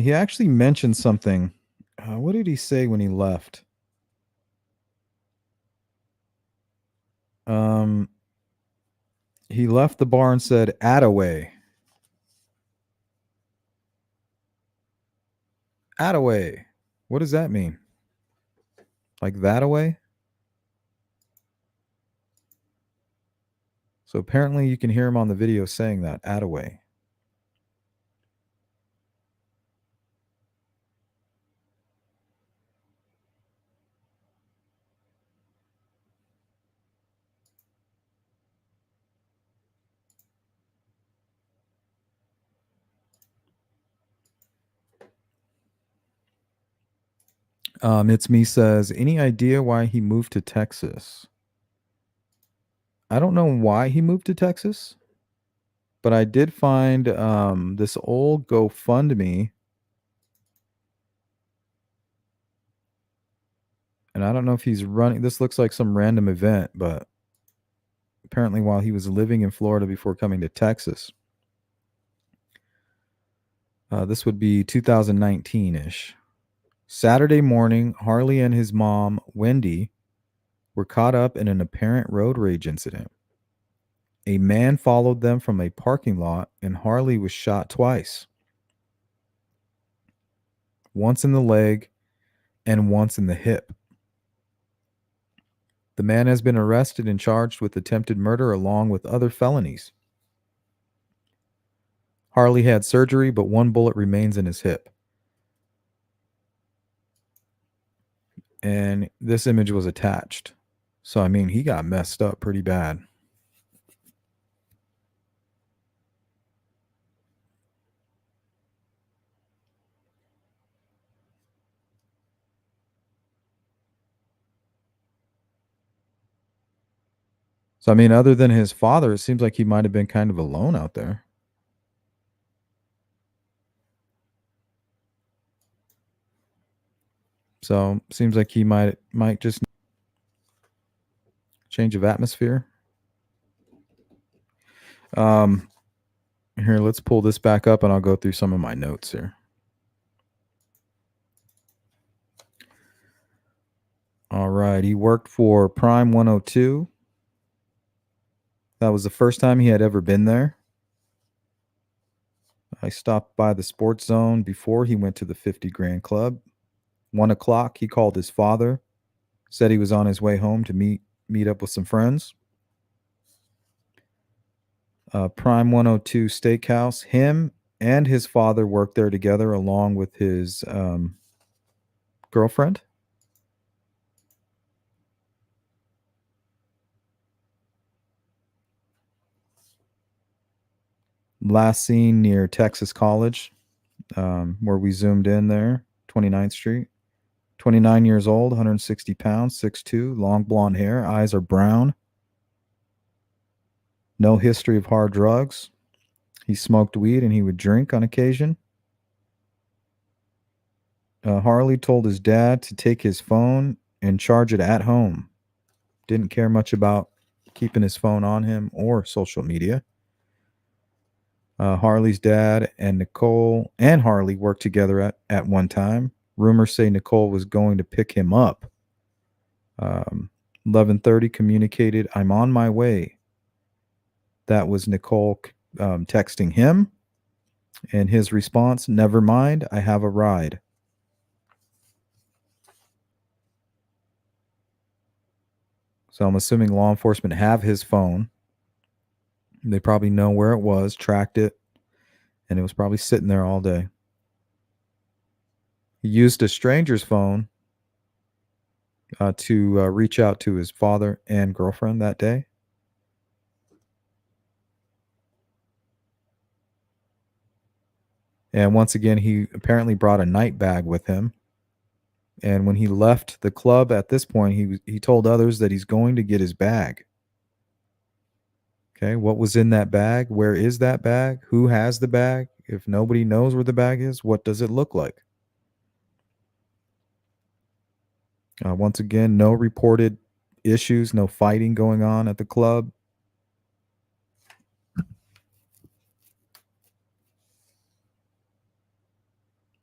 He actually mentioned something. What did he say when he left? He left the bar and said, "Attaway." Attaway. What does that mean? Like that away? So apparently you can hear him on the video saying that, Attaway. It's me says, any idea why he moved to Texas? I don't know why he moved to Texas, but I did find this old GoFundMe. And I don't know if he's running. This looks like some random event, but apparently while he was living in Florida before coming to Texas. This would be 2019-ish. Saturday morning, Harley and his mom, Wendy, were caught up in an apparent road rage incident. A man followed them from a parking lot, and Harley was shot twice. Once in the leg and once in the hip. The man has been arrested and charged with attempted murder along with other felonies. Harley had surgery, but one bullet remains in his hip. And this image was attached. So, I mean, he got messed up pretty bad. So, I mean, other than his father, it seems like he might have been kind of alone out there. So, seems like he might just change of atmosphere. Here, let's pull this back up and I'll go through some of my notes here. All right, he worked for Prime 102. That was the first time he had ever been there. I stopped by the sports zone before he went to the 50 Grand Club. 1 o'clock, he called his father, said he was on his way home to meet up with some friends. Prime 102 Steakhouse, him and his father worked there together along with his girlfriend. Last seen near Texas College, where we zoomed in there, 29th Street. 29 years old, 160 pounds, 6'2", long blonde hair, eyes are brown. No history of hard drugs. He smoked weed and he would drink on occasion. Harley told his dad to take his phone and charge it at home. Didn't care much about keeping his phone on him or social media. Harley's dad and Nicole and Harley worked together at one time. Rumors say Nicole was going to pick him up. 11:30 communicated, "I'm on my way." That was Nicole texting him. And his response, "Never mind, I have a ride." So I'm assuming law enforcement have his phone. They probably know where it was, tracked it, and it was probably sitting there all day. He used a stranger's phone to reach out to his father and girlfriend that day. And once again, he apparently brought a night bag with him. And when he left the club at this point, he told others that he's going to get his bag. Okay, what was in that bag? Where is that bag? Who has the bag? If nobody knows where the bag is, what does it look like? Once again, no reported issues, no fighting going on at the club.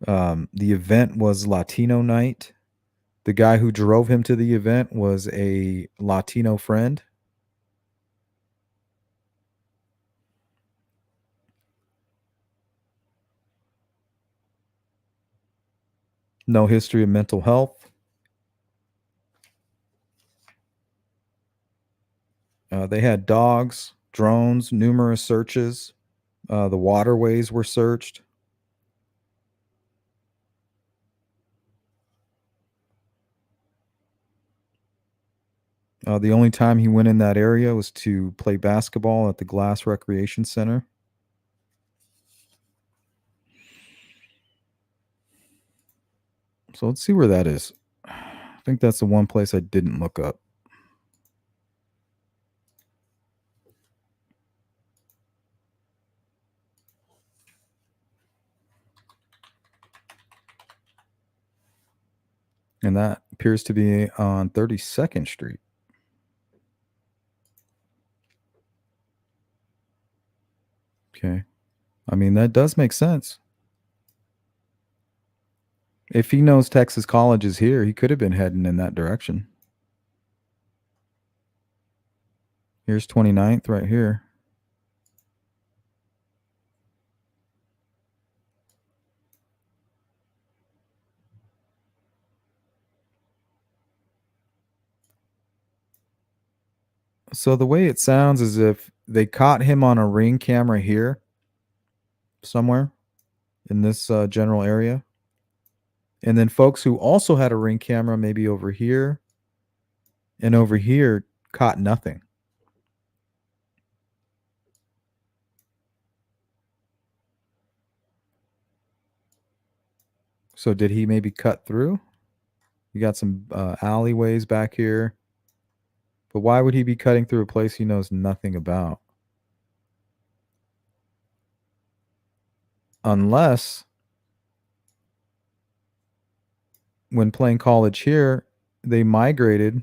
The event was Latino night. The guy who drove him to the event was a Latino friend. No history of mental health. They had dogs, drones, numerous searches. The waterways were searched. The only time he went in that area was to play basketball at the Glass Recreation Center. So let's see where that is. I think that's the one place I didn't look up. And that appears to be on 32nd Street. Okay. I mean, that does make sense. If he knows Texas College is here, he could have been heading in that direction. Here's 29th right here. So the way it sounds is if they caught him on a Ring camera here somewhere in this general area. And then folks who also had a Ring camera maybe over here and over here caught nothing. So did he maybe cut through? You got some alleyways back here. But why would he be cutting through a place he knows nothing about? Unless when playing college here, they migrated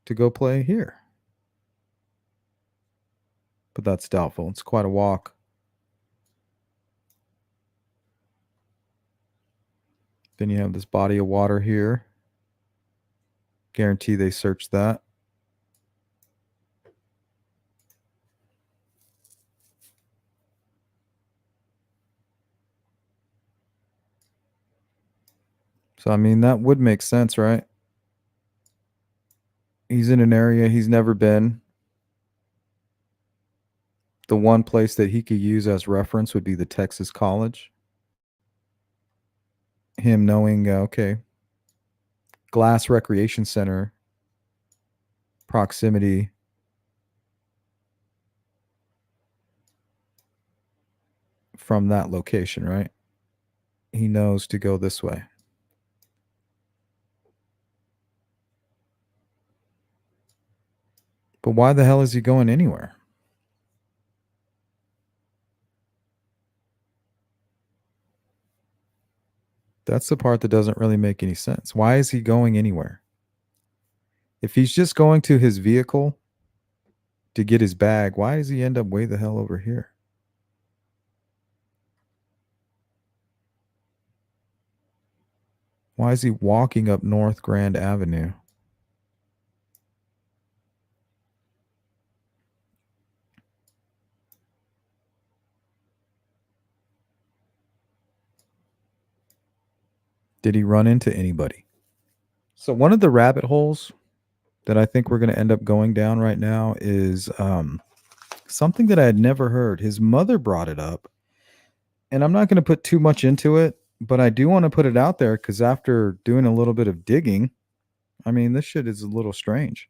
to go play here. But that's doubtful. It's quite a walk. Then you have this body of water here. Guarantee they searched that. So, I mean, that would make sense, right? He's in an area he's never been. The one place that he could use as reference would be the Texas College. Him knowing, okay, Glass Recreation Center, proximity. From that location, right? He knows to go this way. But why the hell is he going anywhere? That's the part that doesn't really make any sense. Why is he going anywhere? If he's just going to his vehicle to get his bag, why does he end up way the hell over here? Why is he walking up North Grand Avenue? Did he run into anybody? So one of the rabbit holes that I think we're going to end up going down right now is something that I had never heard. His mother brought it up, and I'm not going to put too much into it, but I do want to put it out there because after doing a little bit of digging, I mean, this shit is a little strange.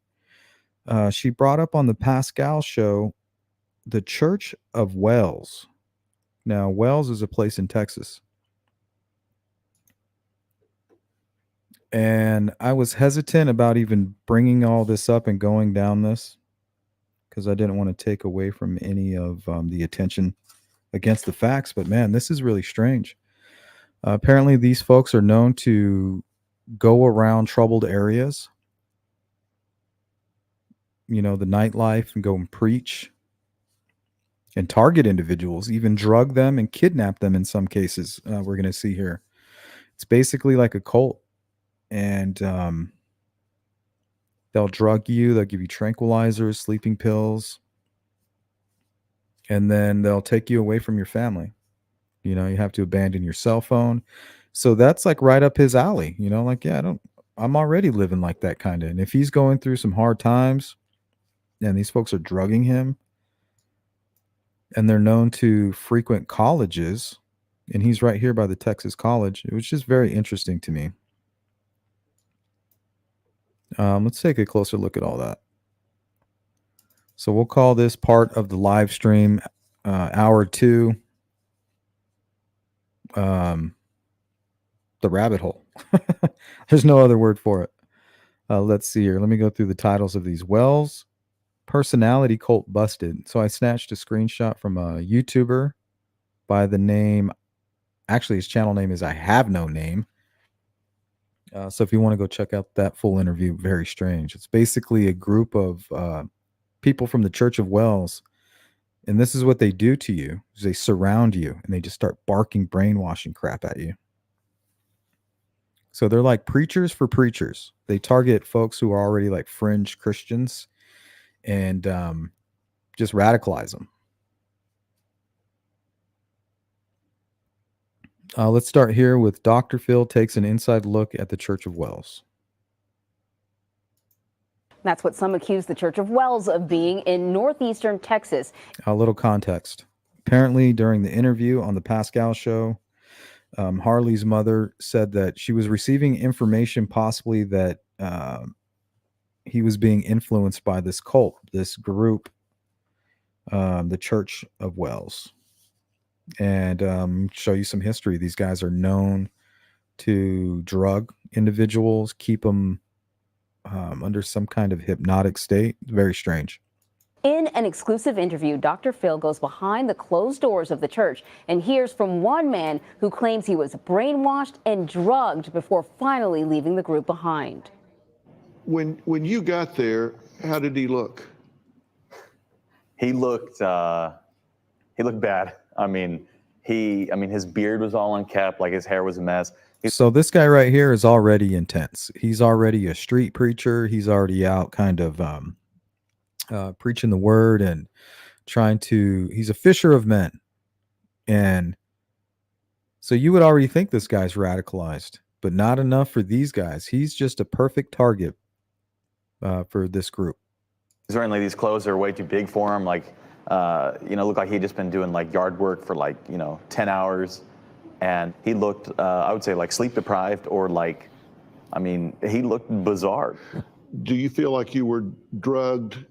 She brought up on the Pascal show the Church of Wells. Now, Wells is a place in Texas. And I was hesitant about even bringing all this up and going down this because I didn't want to take away from any of the attention against the facts. But man, this is really strange. Apparently, these folks are known to go around troubled areas, you know, the nightlife, and go and preach and target individuals, even drug them and kidnap them in some cases. We're going to see here. It's basically like a cult. And they'll drug you. They'll give you tranquilizers, sleeping pills. And then they'll take you away from your family. You know, you have to abandon your cell phone. So that's like right up his alley. You know, like, yeah, I'm already living like that kind of. And if he's going through some hard times and these folks are drugging him and they're known to frequent colleges, and he's right here by the Texas College, it was just very interesting to me. Let's take a closer look at all that. So we'll call this part of the live stream, hour 2, the rabbit hole. There's no other word for it. Let's see here. Let me go through the titles of these. Wells personality cult busted. So I snatched a screenshot from a YouTuber by the name, actually his channel name is I Have No Name. So if you want to go check out that full interview, very strange. It's basically a group of people from the Church of Wells, and this is what they do to you: is they surround you and they just start barking brainwashing crap at you. So they're like preachers for preachers. They target folks who are already like fringe Christians and just radicalize them. Let's start here with Dr. Phil takes an inside look at the Church of Wells. That's what some accuse the Church of Wells of being in northeastern Texas. A little context. Apparently, during the interview on the Pascal show, Harley's mother said that she was receiving information possibly that he was being influenced by this cult, this group, the Church of Wells. And show you some history. These guys are known to drug individuals, keep them under some kind of hypnotic state. Very strange. In an exclusive interview, Dr. Phil goes behind the closed doors of the church and hears from one man who claims he was brainwashed and drugged before finally leaving the group behind. When you got there, how did he look? He looked bad. I mean, his beard was all unkept, like his hair was a mess. So this guy right here is already intense. He's already a street preacher. He's already out kind of preaching the word and he's a fisher of men. And so you would already think this guy's radicalized. but not enough for these guys. He's just a perfect target for this group. He's wearing like these clothes that are way too big for him. Like, looked like he'd just been doing like yard work for like, 10 hours. And he looked, I would say, like sleep deprived, or like, he looked bizarre. Do you feel like you were drugged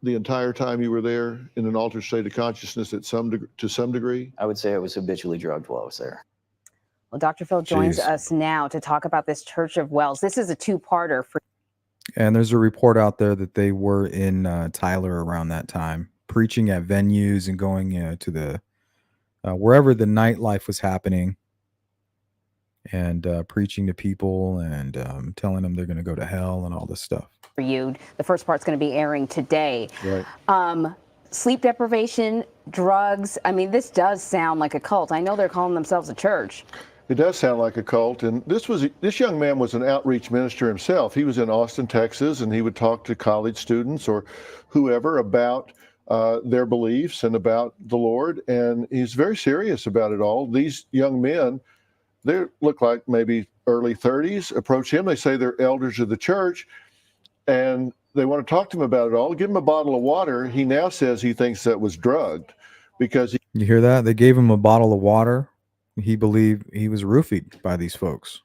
the entire time you were there in an altered state of consciousness to some degree? I would say I was habitually drugged while I was there. Well, Dr. Phil joins us now to talk about this Church of Wells. This is a two-parter for. And there's a report out there that they were in Tyler around that time, preaching at venues and going to the wherever the nightlife was happening, and preaching to people and telling them they're going to go to hell and all this stuff. For you, the first part's going to be airing today. Right. Sleep deprivation, drugs. This does sound like a cult. I know they're calling themselves a church. It does sound like a cult, and this young man was an outreach minister himself. He was in Austin, Texas, and he would talk to college students or whoever about their beliefs and about the Lord, and he's very serious about it all. These young men, they look like maybe early 30s, approach him. They say they're elders of the church, and they want to talk to him about it all. Give him a bottle of water. He now says he thinks that was drugged because You hear that? They gave him a bottle of water. He believed he was roofied by these folks.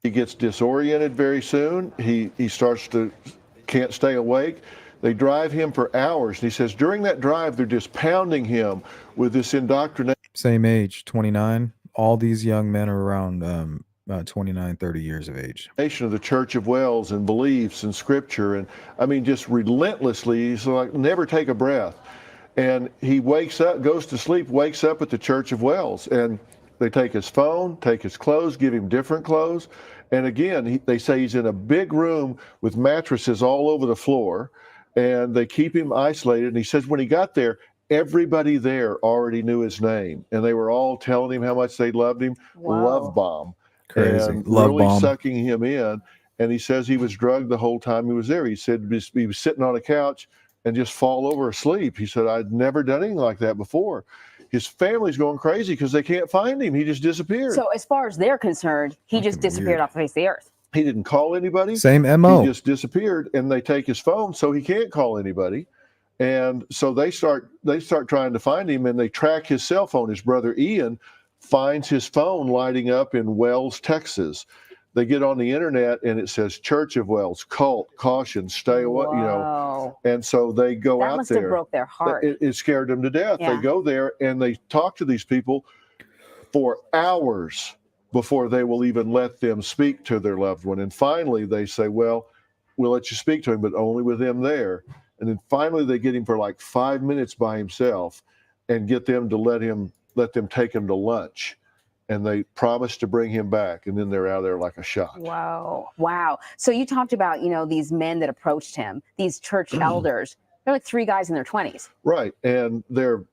he gets disoriented very soon. He starts to can't stay awake. They drive him for hours. And he says during that drive, they're just pounding him with this indoctrination. Same age, 29. All these young men are around 29, 30 years of age. Of the Church of Wells and beliefs and scripture. And just relentlessly, he's like, never take a breath. And he wakes up, goes to sleep, wakes up at the Church of Wells. And they take his phone, take his clothes, give him different clothes. And again, they say he's in a big room with mattresses all over the floor. And they keep him isolated. And he says when he got there, everybody there already knew his name. And they were all telling him how much they loved him. Wow. Love bomb. Crazy. And Love really bomb. sucking him in. And he says he was drugged the whole time he was there. He said he was sitting on a couch and just fall over asleep. He said, I'd never done anything like that before. His family's going crazy because they can't find him. He just disappeared. So as far as they're concerned, he just disappeared off the face of the earth. He didn't call anybody. Same MO. He just disappeared, and they take his phone so he can't call anybody. And so they start trying to find him, and they track his cell phone. His brother Ian finds his phone lighting up in Wells, Texas. They get on the internet, and it says Church of Wells, cult, caution, stay away, Wow. And so they go That out must there. have broke their heart. It scared them to death. Yeah. They go there, and they talk to these people for hours before they will even let them speak to their loved one. And finally, they say, well, we'll let you speak to him, but only with him there. And then finally, they get him for like 5 minutes by himself and get them to let them take him to lunch. And they promise to bring him back. And then they're out of there like a shot. Wow. Wow. So you talked about, these men that approached him, these church elders. They're like three guys in their 20s. Right. And they're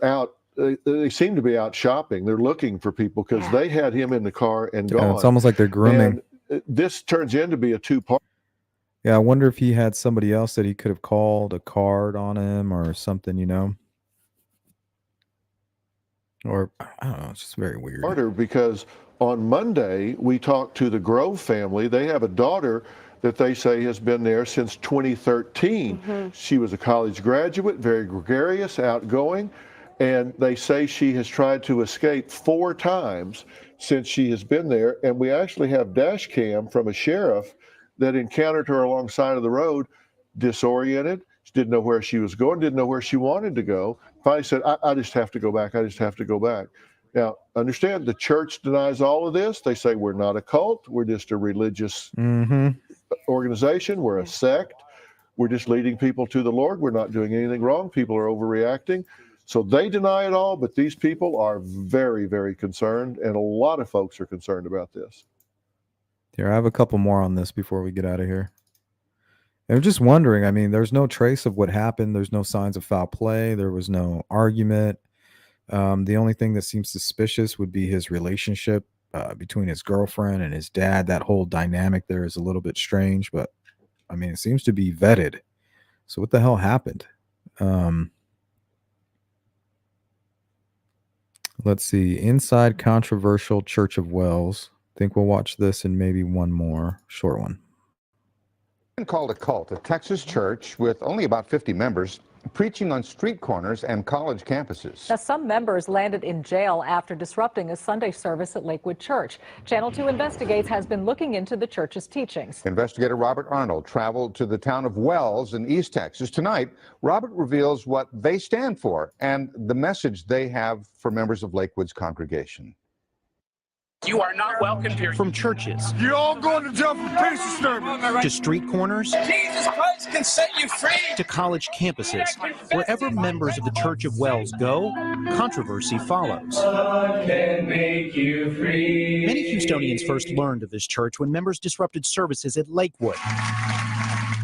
out. They seem to be out shopping. They're looking for people because they had him in the car and gone. Yeah, it's almost like they're grooming. And this turns into be a two-part. Yeah, I wonder if he had somebody else that he could have called, a card on him or something, Or, I don't know, it's just very weird. Because on Monday, we talked to the Grove family. They have a daughter that they say has been there since 2013. Mm-hmm. She was a college graduate, very gregarious, outgoing, and they say she has tried to escape 4 times since she has been there. And we actually have dash cam from a sheriff that encountered her alongside of the road, disoriented. She didn't know where she was going, didn't know where she wanted to go. Finally said, I just have to go back. I just have to go back. Now, understand, the church denies all of this. They say we're not a cult. We're just a religious organization. We're a sect. We're just leading people to the Lord. We're not doing anything wrong. People are overreacting. So they deny it all, but these people are very, very concerned, and a lot of folks are concerned about this. Here, I have a couple more on this before we get out of here. I'm just wondering, there's no trace of what happened. There's no signs of foul play. There was no argument. The only thing that seems suspicious would be his relationship between his girlfriend and his dad. That whole dynamic there is a little bit strange, but it seems to be vetted. So what the hell happened? Let's see. Inside controversial Church of Wells. Think we'll watch this and maybe one more short one. Called a cult, a Texas church with only about 50 members, preaching on street corners and college campuses. Now, some members landed in jail after disrupting a Sunday service at Lakewood Church. Channel 2 Investigates has been looking into the church's teachings. Investigator Robert Arnold traveled to the town of Wells in East Texas. Tonight, Robert reveals what they stand for and the message they have for members of Lakewood's congregation. You are not welcome here. From churches. You're all going to jail for peace disturbance. To street corners. Jesus Christ can set you free. To college campuses. Wherever members of the Church of Wells go, controversy follows. God can make you free. Many Houstonians first learned of this church when members disrupted services at Lakewood,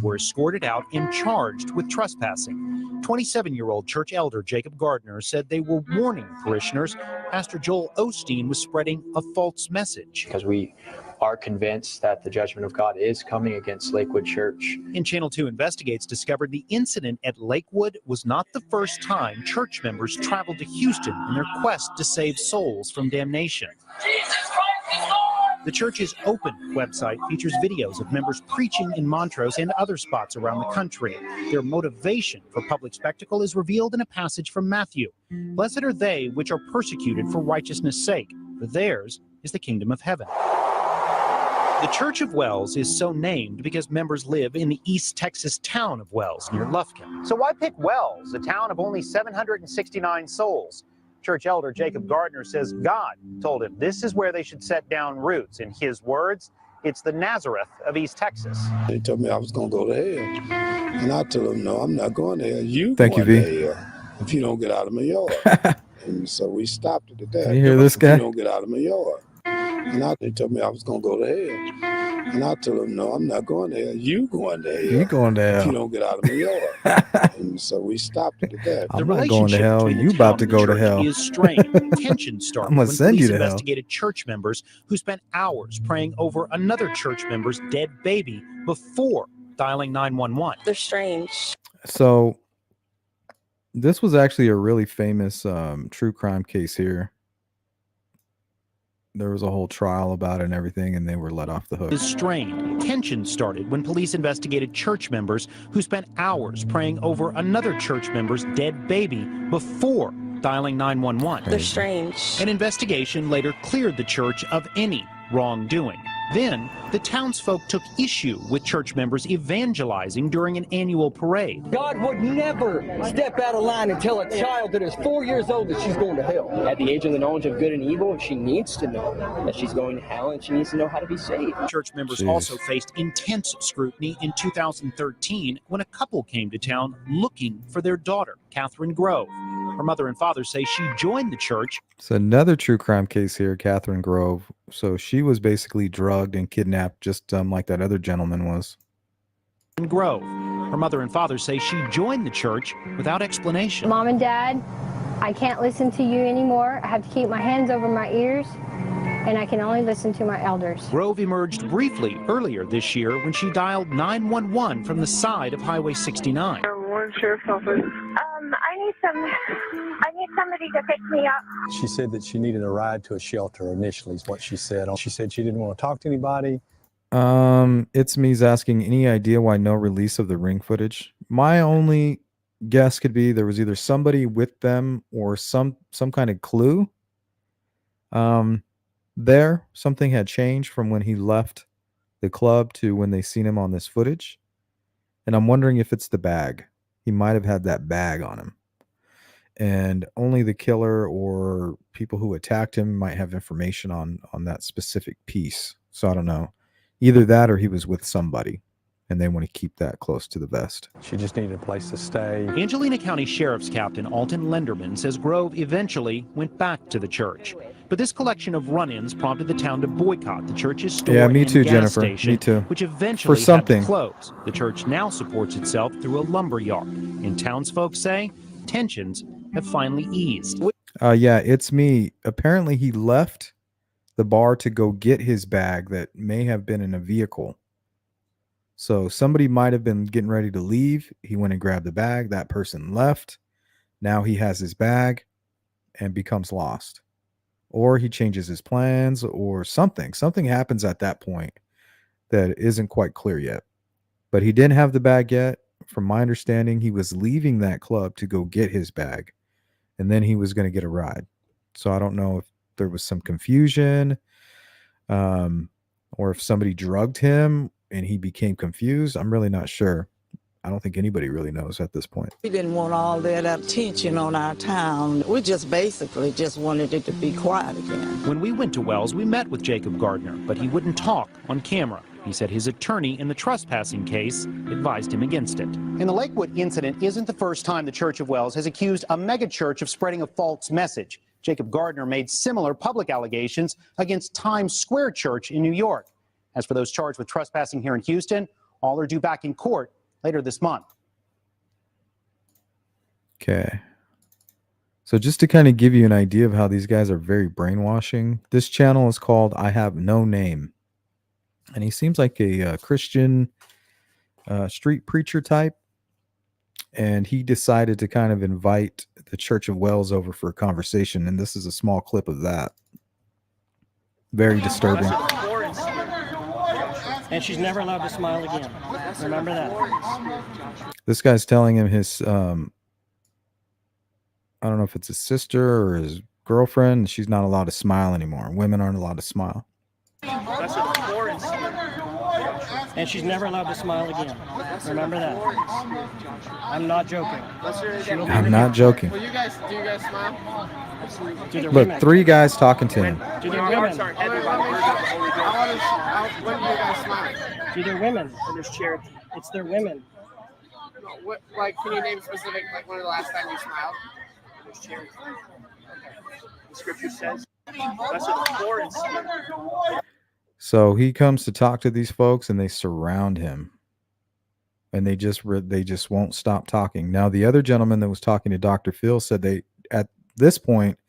were escorted out and charged with trespassing. 27-year-old church elder Jacob Gardner said they were warning parishioners Pastor Joel Osteen was spreading a false message. Because we are convinced that the judgment of God is coming against Lakewood Church. And Channel 2 Investigates discovered the incident at Lakewood was not the first time church members traveled to Houston in their quest to save souls from damnation. Jesus Christ is Lord. The church's open website features videos of members preaching in Montrose and other spots around the country. Their motivation for public spectacle is revealed in a passage from Matthew. Blessed are they which are persecuted for righteousness' sake, for theirs is the kingdom of heaven. The Church of Wells is so named because members live in the East Texas town of Wells near Lufkin. So why pick Wells, a town of only 769 souls? Church elder Jacob Gardner says God told him this is where they should set down roots. In his words, it's the Nazareth of East Texas. They told me I was going to go to hell. And I told them, no, I'm not going to hell. Thank you, V. To hell if you don't get out of my yard. And so we stopped it at that. Can you hear this guy? If you don't get out of my yard. And they told me I was going to go to hell. And I told them, no, I'm not going to hell. You going to hell. You going to hell. If you don't get out of my yard. And so we stopped it at that. I'm not going to hell. You about to go to hell. Is strained. Tension started I'm gonna when send you police to hell. investigated church members who spent hours praying over another church member's dead baby before dialing 911. They're strange. So this was actually a really famous true crime case here. There was a whole trial about it and everything, and they were let off the hook. Is strained. Tension started when police investigated church members who spent hours praying over another church member's dead baby before dialing 911. They're strange. An investigation later cleared the church of any wrongdoing. Then, the townsfolk took issue with church members evangelizing during an annual parade. God would never step out of line and tell a child that is 4 years old that she's going to hell. At the age of the knowledge of good and evil, she needs to know that she's going to hell and she needs to know how to be saved. Church members Jeez. also faced intense scrutiny in 2013 when a couple came to town looking for their daughter, Catherine Grove. Her mother and father say she joined the church. It's another true crime case here, Catherine Grove. So she was basically drugged and kidnapped just like that other gentleman was. Grove. Her mother and father say she joined the church without explanation. Mom and Dad, I can't listen to you anymore. I have to keep my hands over my ears, and I can only listen to my elders. Grove emerged briefly earlier this year when she dialed 911 from the side of Highway 69. Warren Sheriff's Office. I need somebody to pick me up. She said that she needed a ride to a shelter initially is what she said. She said she didn't want to talk to anybody. It's me's asking, any idea why no release of the ring footage? My only guess could be there was either somebody with them or some kind of clue. Something had changed from when he left the club to when they seen him on this footage. And I'm wondering if it's the bag. He might have had that bag on him. And only the killer or people who attacked him might have information on that specific piece. So I don't know. Either that or he was with somebody and they want to keep that close to the vest. She just needed a place to stay. Angelina County Sheriff's Captain Alton Lenderman says Grove eventually went back to the church. But this collection of run-ins prompted the town to boycott the church's store Yeah, me and too, gas Jennifer. station, Me too. which eventually For something. had to close. The church now supports itself through a lumber yard. And townsfolk say tensions have finally eased. Yeah, it's me. Apparently he left the bar to go get his bag that may have been in a vehicle. So somebody might have been getting ready to leave. He went and grabbed the bag. That person left. Now he has his bag and becomes lost. or he changes his plans, or something. Something happens at that point that isn't quite clear yet. But he didn't have the bag yet. From my understanding, he was leaving that club to go get his bag, and then he was going to get a ride. So I don't know if there was some confusion, or if somebody drugged him and he became confused. I'm really not sure. I don't think anybody really knows at this point. We didn't want all that attention on our town. We just basically just wanted it to be quiet again. When we went to Wells, we met with Jacob Gardner, but he wouldn't talk on camera. He said his attorney in the trespassing case advised him against it. And the Lakewood incident isn't the first time the Church of Wells has accused a megachurch of spreading a false message. Jacob Gardner made similar public allegations against Times Square Church in New York. As for those charged with trespassing here in Houston, all are due back in court later this month. Okay. So just to kind of give you an idea of how these guys are very brainwashing, this channel is called I Have No Name. And he seems like a Christian street preacher type. And he decided to kind of invite the Church of Wells over for a conversation. And this is a small clip of that. Very disturbing. And she's never allowed to smile again. Remember that. This guy's telling him his, I don't know if it's his sister or his girlfriend. She's not allowed to smile anymore. Women aren't allowed to smile. And she's never allowed to smile again. Remember that. I'm not joking. I'm not joking. Do you guys smile? Look, 3 guys talking to him. Do their women? When do you guys smile? Do their women? There's charity. It's their women. What, like, can you name specific, like, when the last time you smiled? There's charity. Okay. The scripture says, blessed are the poor in spirit. So he comes to talk to these folks, and they surround him, and they just won't stop talking. Now, the other gentleman that was talking to Dr. Phil said at this point,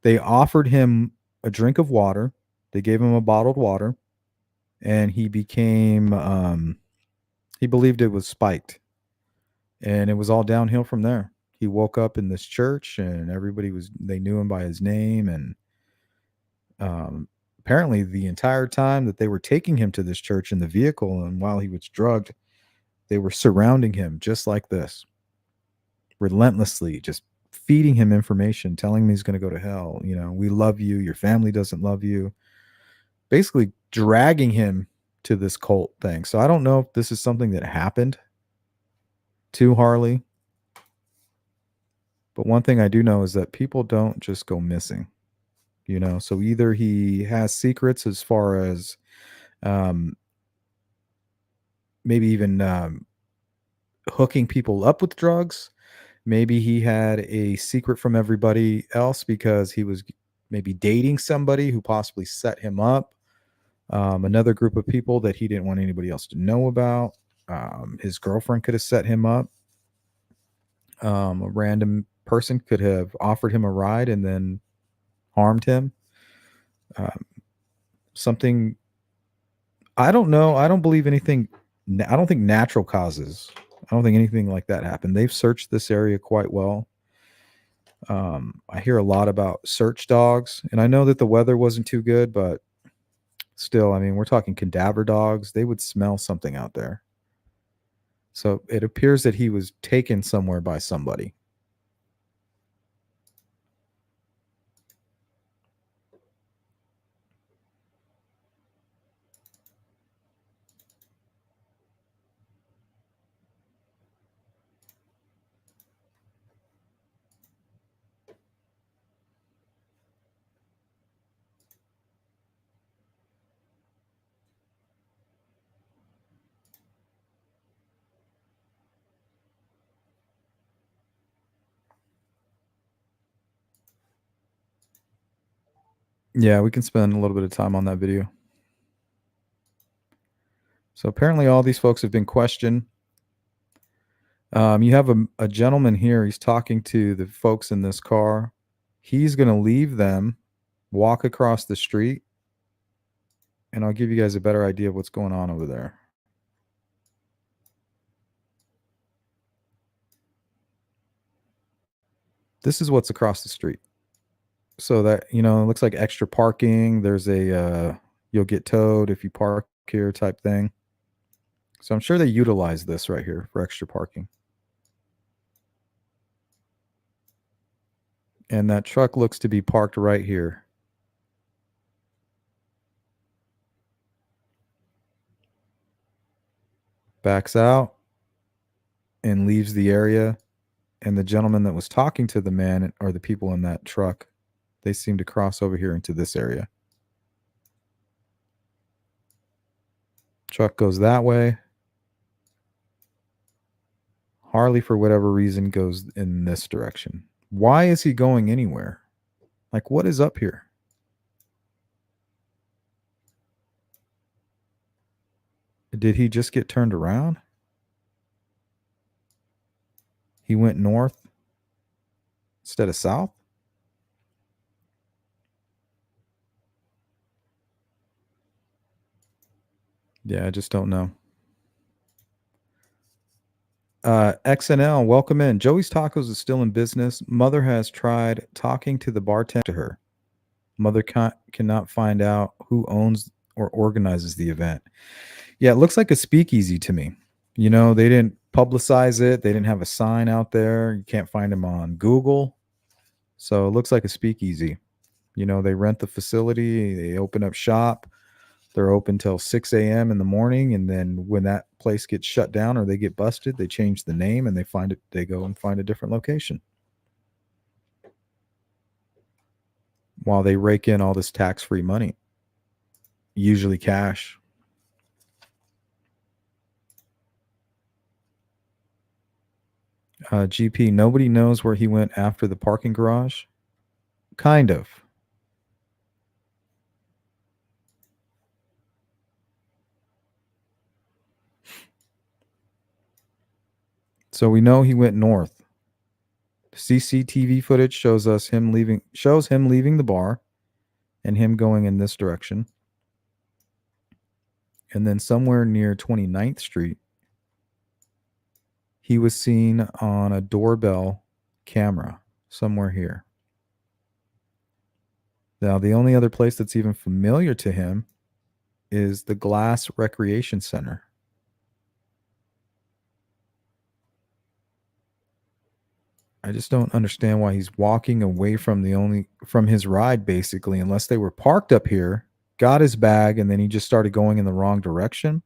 they offered him a drink of water. They gave him a bottled water, and he became, he believed it was spiked, and it was all downhill from there. He woke up in this church, and they knew him by his name, and apparently the entire time that they were taking him to this church in the vehicle, and while he was drugged, they were surrounding him just like this, relentlessly, just feeding him information, telling him he's going to go to hell. You know, we love you. Your family doesn't love you. Basically dragging him to this cult thing. So I don't know if this is something that happened to Harley. But one thing I do know is that people don't just go missing. You know, so either he has secrets as far as maybe even hooking people up with drugs. Maybe he had a secret from everybody else because he was maybe dating somebody who possibly set him up. Another group of people that he didn't want anybody else to know about. His girlfriend could have set him up. A random person could have offered him a ride and then harmed him. Something, I don't know. I don't believe anything. I don't think natural causes. I don't think anything like that happened. They've searched this area quite well. I hear a lot about search dogs, and I know that the weather wasn't too good, but still, I mean, we're talking cadaver dogs. They would smell something out there. So it appears that he was taken somewhere by somebody. Yeah, we can spend a little bit of time on that video. So apparently all these folks have been questioned. You have a gentleman here. He's talking to the folks in this car. He's going to leave them, walk across the street, and I'll give you guys a better idea of what's going on over there. This is what's across the street. so that, you know, it looks like extra parking. There's a you'll get towed if you park here type thing. So I'm sure they utilize this right here for extra parking. And that truck looks to be parked right here. Backs out and leaves the area. And the gentleman that was talking to the man, or the people in that truck, they seem to cross over here into this area. Truck goes that way. Harley, for whatever reason, goes in this direction. Why is he going anywhere? Like, what is up here? Did he just get turned around? He went north instead of south? Yeah, I just don't know. XNL, welcome in. Joey's Tacos is still in business. Mother has tried talking to the bartender to her. Mother cannot find out who owns or organizes the event. Yeah, it looks like a speakeasy to me. You know, they didn't publicize it. They didn't have a sign out there. You can't find them on Google. So it looks like a speakeasy. You know, they rent the facility. They open up shop. They're open till 6 a.m. in the morning. And then when that place gets shut down or they get busted, they change the name and they go and find a different location. While they rake in all this tax-free money, usually cash. GP, nobody knows where he went after the parking garage. Kind of. So we know he went north. CCTV footage shows him leaving the bar and him going in this direction. And then somewhere near 29th Street, he was seen on a doorbell camera somewhere here. Now, the only other place that's even familiar to him is the Glass Recreation Center. I just don't understand why he's walking away from his ride, basically, unless they were parked up here, got his bag, and then he just started going in the wrong direction.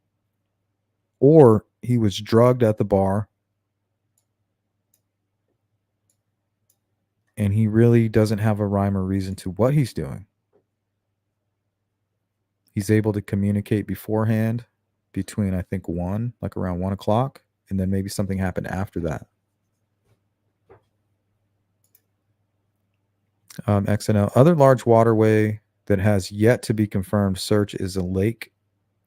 Or he was drugged at the bar and he really doesn't have a rhyme or reason to what he's doing. He's able to communicate beforehand between, I think, around 1 o'clock, and then maybe something happened after that. XNL. Other large waterway that has yet to be confirmed search is a Lake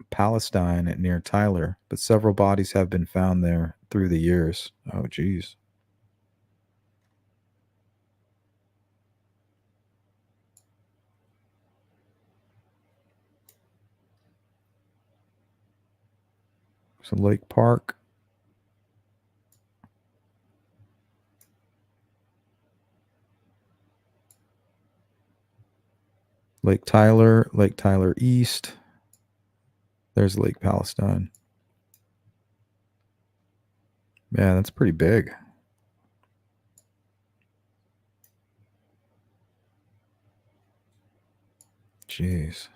Palestine near Tyler, but several bodies have been found there through the years. Oh, geez. So Lake Park. Lake Tyler East. There's Lake Palestine. Yeah, that's pretty big. Jeez.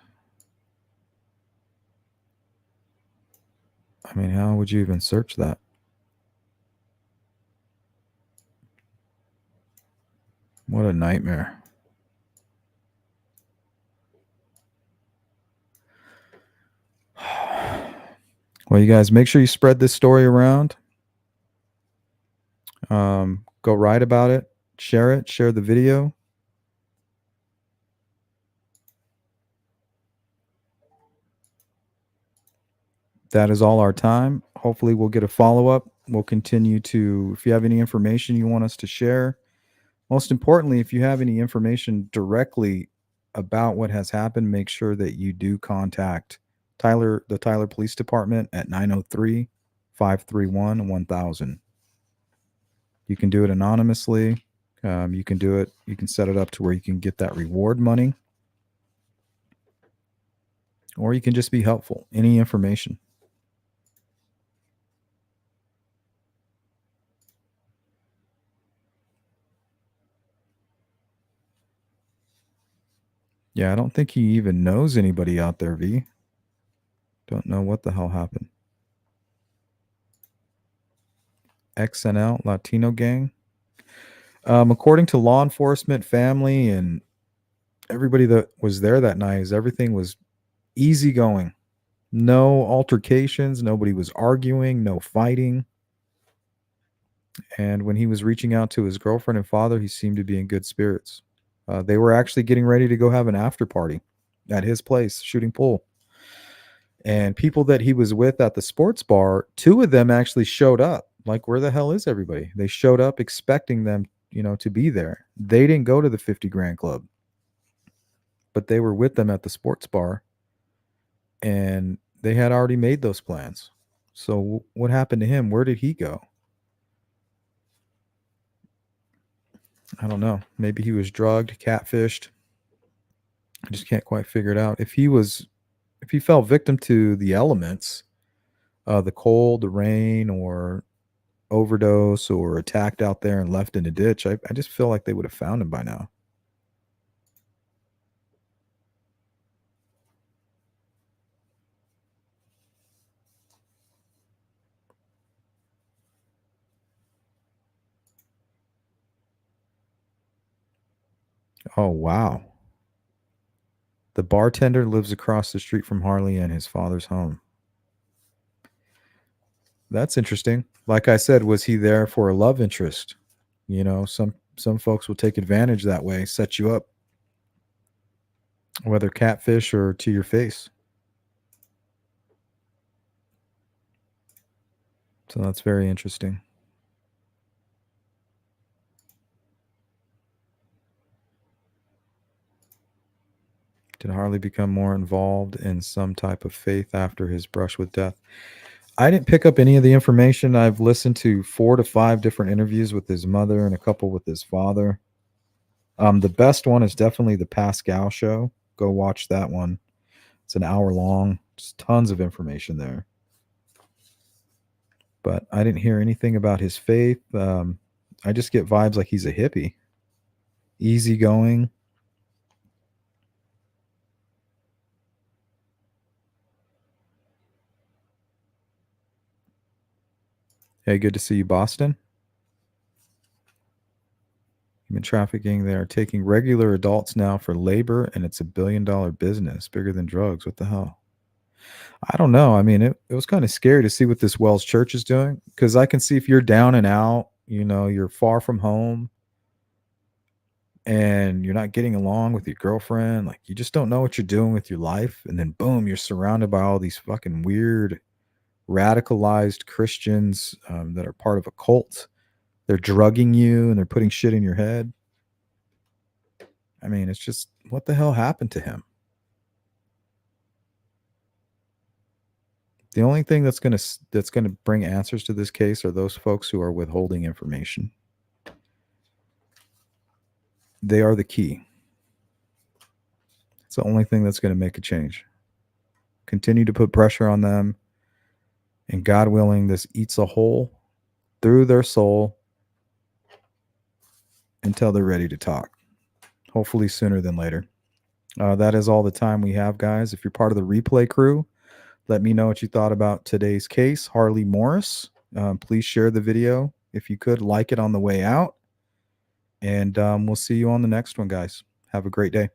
I mean, how would you even search that? What a nightmare. Well, you guys, make sure you spread this story around. Go write about it. Share the video. That is all our time. Hopefully we'll get a follow-up. We'll continue to, if you have any information you want us to share, most importantly, if you have any information directly about what has happened, make sure that you do contact the Tyler Police Department at 903-531-1000. You can do it anonymously. You can do it. You can set it up to where you can get that reward money, or you can just be helpful. Any information. Yeah, I don't think he even knows anybody out there, V. Don't know what the hell happened. XNL, Latino gang. According to law enforcement, family, and everybody that was there that night, everything was easygoing. No altercations. Nobody was arguing. No fighting. And when he was reaching out to his girlfriend and father, he seemed to be in good spirits. They were actually getting ready to go have an after party at his place, shooting pool. And people that he was with at the sports bar, 2 of them actually showed up. Like, where the hell is everybody? They showed up expecting them, to be there. They didn't go to the 50 Grand Club, but they were with them at the sports bar, and they had already made those plans. So what happened to him? Where did he go? I don't know. Maybe he was drugged, catfished. I just can't quite figure it out. If he fell victim to the elements, the cold, the rain, or overdose, or attacked out there and left in a ditch, I just feel like they would have found him by now. Oh, wow. The bartender lives across the street from Harley and his father's home. That's interesting. Like I said, was he there for a love interest? Some folks will take advantage that way, set you up, whether catfish or to your face. So that's very interesting. Did Harley become more involved in some type of faith after his brush with death? I didn't pick up any of the information. I've listened to 4 to 5 different interviews with his mother and a couple with his father. The best one is definitely the Pascal show. Go watch that one. It's an hour long. Just tons of information there. But I didn't hear anything about his faith. I just get vibes like he's a hippie. Easygoing. Hey, good to see you, Boston. Human trafficking, they are taking regular adults now for labor, and it's $1 billion business, bigger than drugs. What the hell? I don't know. I mean, it was kind of scary to see what this Wells Church is doing, because I can see if you're down and out, you're far from home, and you're not getting along with your girlfriend, like you just don't know what you're doing with your life, and then boom, you're surrounded by all these fucking weird, radicalized Christians that are part of a cult. They're drugging you and they're putting shit in your head. I mean, it's just, what the hell happened to him? The only thing that's gonna bring answers to this case are those folks who are withholding information. They are the key. It's the only thing that's going to make a change. Continue to put pressure on them, and God willing, this eats a hole through their soul until they're ready to talk. Hopefully sooner than later. That is all the time we have, guys. If you're part of the replay crew, let me know what you thought about today's case, Harley Morris. Please share the video. If you could, like it on the way out. And we'll see you on the next one, guys. Have a great day.